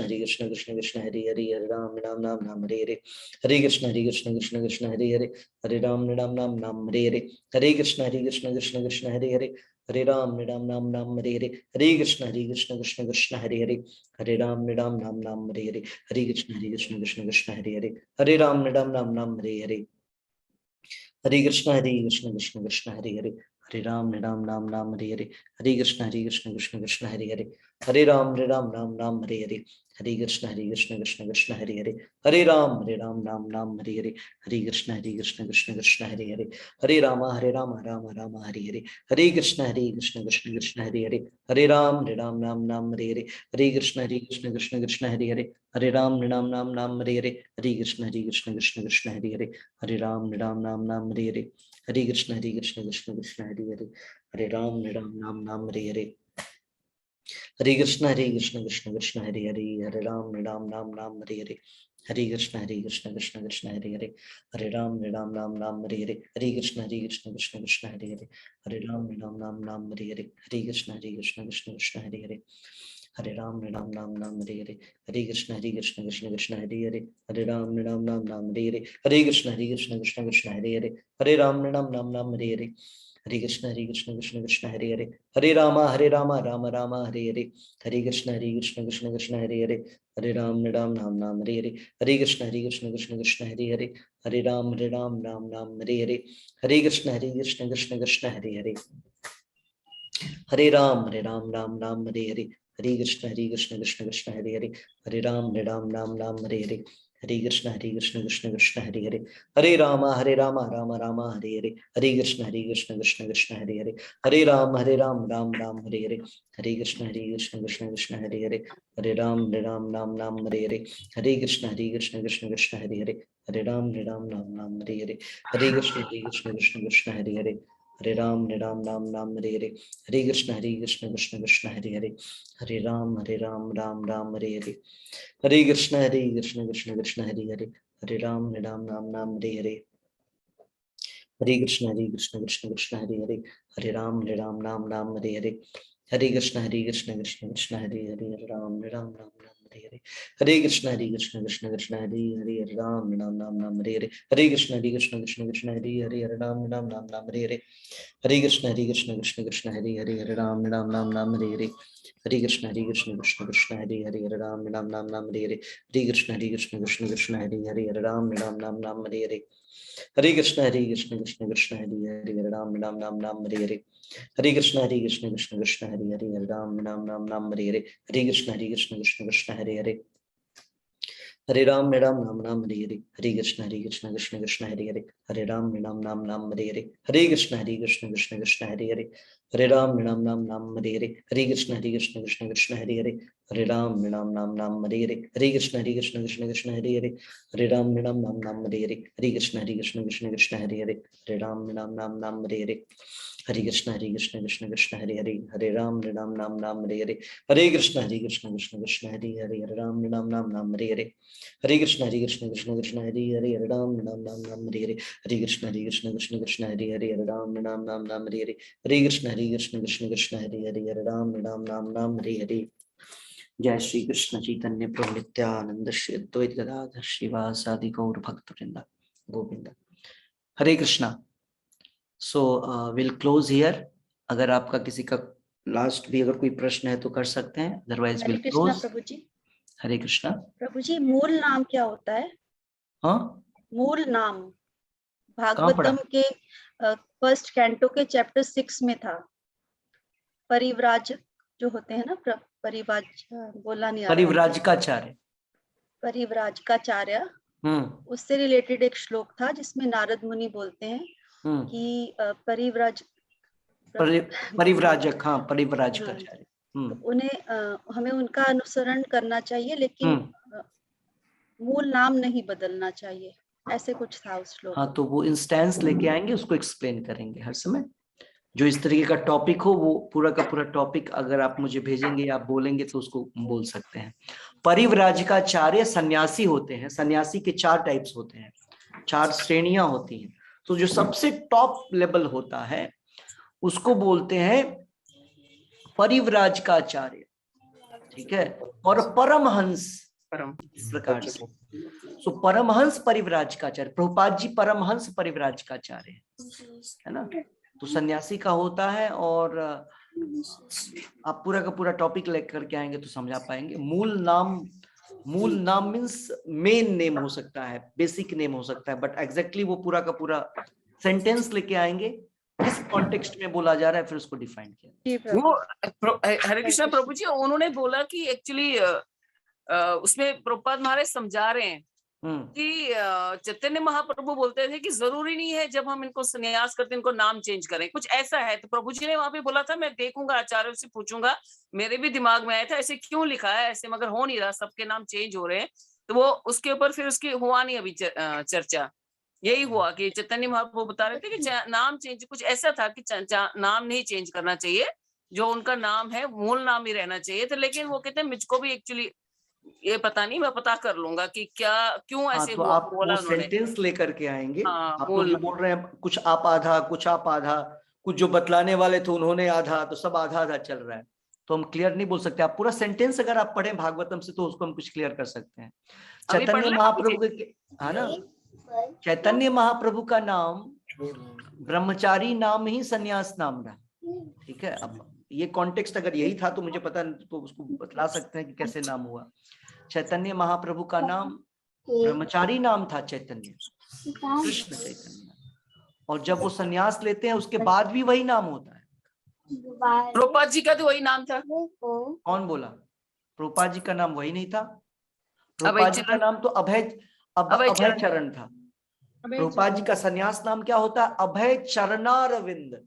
कृष्ण कृष्ण हरे हरे, हरे राम नाम हरे हरे, हरे कृष्ण कृष्ण हरे हरे, हरे राम नाम हरे हरे, हरे कृष्ण कृष्ण हरे हरे, हरे राम नाम हरे हरे, हरे कृष्ण कृष्ण हरे हरे, हरे राम नाम हरे हरे, हरे कृष्ण कृष्ण हरे हरे, हरे राम नाम हरे हरे, हरे कृष्ण कृष्ण हरे हरे, हरे राम नाम हरे हरे, हरे कृष्ण कृष्ण हरे हरे, हरे राम नाम हरे हरे, हरे कृष्ण कृष्ण हरे हरे, हरे राम राम हरे हरे, हरे कृष्ण कृष्ण हरे हरे, हरे राम नाम हरे हरे, हरे कृष्ण कृष्ण हरे हरे, हरे राम नाम हरे हरे, हरे कृष्ण कृष्ण हरे हरे, हरे राम नाम हरे हरे, हरे कृष्ण कृष्ण हरे हरे, हरे राम नाम हरे हरे, हरे कृष्ण कृष्ण हरे हरे, हरे राम नाम हरे हरे, हरे कृष्ण कृष्ण हरे हरे, हरे राम नाम हरे हरे, हरे कृष्ण कृष्ण हरे हरे, हरे राम नाम हरे हरे, हरे कृष्ण कृष्ण हरे हरे, हरे राम नाम हरे हरे, हरे कृष्ण कृष्ण हरे हरे, हरे राम नाम हरे हरे, हरे कृष्ण कृष्ण हरे हरे, हरे राम नाम हरे हरे, हरे कृष्ण कृष्ण हरे हरे, हरे राम राम हरे हरे, हरे कृष्ण कृष्ण हरे हरे, हरे राम नाम हरे हरे, हरे कृष्ण कृष्ण हरे हरे, हरे राम नाम हरे हरे, हरे कृष्ण कृष्ण हरे हरे, हरे राम नाम हरे हरे, हरे कृष्ण कृष्ण हरे हरे, हरे राम नाम हरे हरे, हरे कृष्ण कृष्ण हरे हरे, हरे राम राम हरे हरे, हरे कृष्ण कृष्ण हरे हरे, हरे राम राम हरे हरे, हरे कृष्ण कृष्ण हरे हरे, हरे राम नाम हरे हरे, हरे कृष्ण कृष्ण हरे हरे, हरे राम नाम हरे हरे, हरे कृष्ण कृष्ण हरे हरे, हरे राम नाम हरे हरे, हरे कृष्ण कृष्ण हरे हरे, हरे राम राम हरे हरे, हरे कृष्ण कृष्ण कृष्ण हरे हरे, हरे राम नाम हरे हरे, हरे कृष्ण कृष्ण कृष्ण हरे हरे, हरे राम नाम हरे हरे, हरे कृष्ण कृष्ण कृष्ण हरे हरे, हरे राम नाम हरे हरे, हरे कृष्ण कृष्ण कृष्ण हरे हरे, हरे राम नाम हरे हरे, हरे कृष्ण कृष्ण कृष्ण हरे हरे, हरे राम नाम हरे हरे, हरे कृष्ण कृष्ण कृष्ण हरे हरे, हरे राम नाम हरे हरे, हरे कृष्ण कृष्ण कृष्ण हरे हरे, हरे राम नाम हरे हरे, हरे कृष्ण कृष्ण कृष्ण हरे हरे, हरे राम नाम हरे हरे, हरे कृष्ण कृष्ण कृष्ण हरे हरे हरे राम राम राम राम हरे हरे हरे कृष्ण कृष्ण कृष्ण हरे हरे हरे राम राम राम राम हरे हरे हरे कृष्ण कृष्ण कृष्ण हरे हरे हरे राम राम राम हरे हरे हरे कृष्ण कृष्ण कृष्ण हरे हरे हरे राम राम राम हरे हरे हरे कृष्ण कृष्ण कृष्ण हरे हरे हरे राम राम हरे हरे हरे कृष्ण कृष्ण कृष्ण हरे हरे हरे राम राम हरे हरे हरे कृष्ण कृष्ण कृष्ण हरे हरे हरे राम राम हरे हरे हरे कृष्ण कृष्ण कृष्ण हरे हरे हरे राम राम हरे हरे हरे कृष्ण कृष्ण कृष्ण हरे हरे हरे राम राम हरे हरे हरे कृष्ण कृष्ण कृष्ण हरे हरे हरे राम राम हरे हरे हरे कृष्ण कृष्ण कृष्ण हरे हरे हरे राम राम हरे हरे हरे कृष्ण कृष्ण कृष्ण हरे हरे हरे राम राम हरे हरे हरे कृष्ण कृष्ण कृष्ण हरे हरे हरे राम राम हरे हरे। जय श्री कृष्ण चैतन्य प्रभु नित्यानंद श्री अद्वैत गदाधर श्रीवासादि गौर भक्त वृंद गोविंद। हरे Krishna. So will close here. अगर आपका किसी का लास्ट भी अगर कोई प्रश्न है तो कर सकते हैं, अदरवाइज विल क्लोज। प्रभु जी। हरे कृष्णा। प्रभु जी, मूल नाम क्या होता है? हाँ, मूल नाम कहाँ पढ़ा? भागवतम के फर्स्ट कैंटो के चैप्टर 6 में था। परिव्राजक जो होते हैं ना, परिव्राज बोलना नहीं आ रहा है। परिव्राजकाचार्य। परिव्राजकाचार्य, उससे रिलेटेड एक श्लोक था जिसमें नारद मुनि बोलते हैं कि परिव्राजक, हाँ परिव्राजकाचार्य। तो उन्हें हमें उनका अनुसरण करना चाहिए, लेकिन मूल नाम नहीं बदलना चाहिए, ऐसे कुछ था उस श्लोक। हाँ, तो वो इंस्टेंस लेके आएंगे, उसको एक्सप्लेन करेंगे हर समय। जो इस तरीके का टॉपिक हो वो पूरा का पूरा टॉपिक अगर आप मुझे भेजेंगे या आप बोलेंगे तो उसको बोल सकते हैं। परिव्राजकाचार्य सन्यासी होते हैं। सन्यासी के 4 टाइप्स होते हैं, 4 श्रेणियां होती हैं। तो जो सबसे टॉप लेवल होता है उसको बोलते हैं परिव्राजकाचार्य, ठीक है। और परमहंस इस प्रकार से। सो परमहंस परिव्राजकाचार्य, प्रभुपाद जी परमहंस परिव्राजकाचार्य है ना। तो सन्यासी का होता है, और आप पूरा का पूरा टॉपिक लेकर के आएंगे तो समझा पाएंगे। मूल नाम मीन्स मेन नेम हो सकता है, बेसिक नेम हो सकता है, बट एग्जैक्टली वो पूरा का पूरा सेंटेंस लेके आएंगे, किस कॉन्टेक्स्ट में बोला जा रहा है, फिर उसको डिफाइन किया। वो हरे कृष्णा प्रभु जी, उन्होंने बोला कि एक्चुअली उसमें प्रभुपाद महाराज समझा रहे हैं कि चैतन्य महाप्रभु बोलते थे कि जरूरी नहीं है जब हम इनको संन्यास करते हैं इनको नाम चेंज करें, कुछ ऐसा है। तो प्रभु जी ने वहां पे बोला था मैं देखूंगा, आचार्य से पूछूंगा, मेरे भी दिमाग में आया था ऐसे क्यों लिखा है ऐसे, मगर हो नहीं रहा, सबके नाम चेंज हो रहे हैं। तो वो उसके ऊपर फिर उसकी हुआ नहीं अभी चर्चा। यही हुआ कि चैतन्य महाप्रभु बता रहे थे कि नाम चेंज, कुछ ऐसा था कि नाम नहीं चेंज करना चाहिए, जो उनका नाम है मूल नाम ही रहना चाहिए। तो लेकिन वो कहते हैं मुझको भी एक्चुअली ये पता नहीं, मैं पता कर लूंगा कि क्या क्यों ऐसे तो हुआ, आप बोला वो उन्होंने। सेंटेंस लेकर के आएंगे। आप लोग बोल जो बोल रहे हैं कुछ आप आधा कुछ आप आधा, कुछ जो बतलाने वाले थे उन्होंने आधा, तो सब आधा आधा चल रहा है, तो हम क्लियर नहीं बोल सकते। आप पूरा सेंटेंस अगर आप पढ़ें भागवतम से तो उसको हम कुछ क्लियर कर सकते हैं। चैतन्य महाप्रभु के, है ना, चैतन्य महाप्रभु का नाम ब्रह्मचारी नाम ही सन्यास नाम रहा, ठीक है। अब ये कॉन्टेक्स्ट अगर यही था तो मुझे पता तो उसको बतला सकते हैं कि कैसे नाम हुआ। चैतन्य महाप्रभु का नाम ब्रह्मचारी नाम था, चैतन्य कृष्ण चैतन्य, और जब वो सन्यास लेते हैं उसके बाद भी वही नाम होता है। प्रभुपाद जी का तो वही नाम था। कौन बोला? प्रभुपाद जी का नाम वही नहीं था। प्रभुपाद जी का नाम तो अभय चरण था। प्रभुपाद जी का सन्यास नाम क्या होता है? अभय चरणारविंद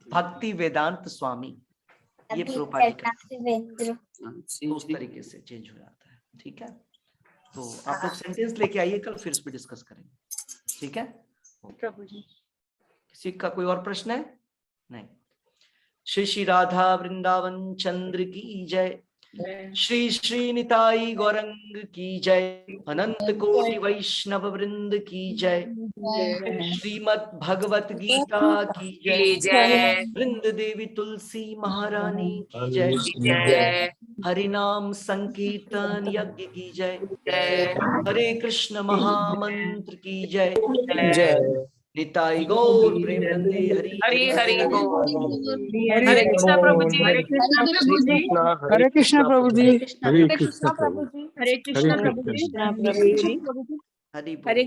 भक्ति वेदांत स्वामी, ये प्रभुपाद जी का तो उस तरीके से चेंज हो जाता है, ठीक है। तो आप लोग सेंटेंस लेके आइए, कल फिर इस पे डिस्कस करेंगे, ठीक है प्रभु जी। किसी का कोई और प्रश्न है? नहीं। श्री श्री राधा वृंदावन चंद्र की जय, श्री श्री निताई गौरंग की जय, अनंत कोटि वैष्णव वृंद की जय, श्रीमद् भगवत गीता की जय, वृंद देवी तुलसी महारानी की जय, हरि नाम संकीर्तन यज्ञ की जय, हरे कृष्ण महामंत्र की जय, निताई गौर प्रेमानंदे हरि हरि हरि हरे कृष्णा प्रभु जी। हरे कृष्णा प्रभु जी। हरे कृष्णा प्रभु जी। हरे कृष्णा प्रभु जी। हरे कृष्णा प्रभु जी। हरि हरे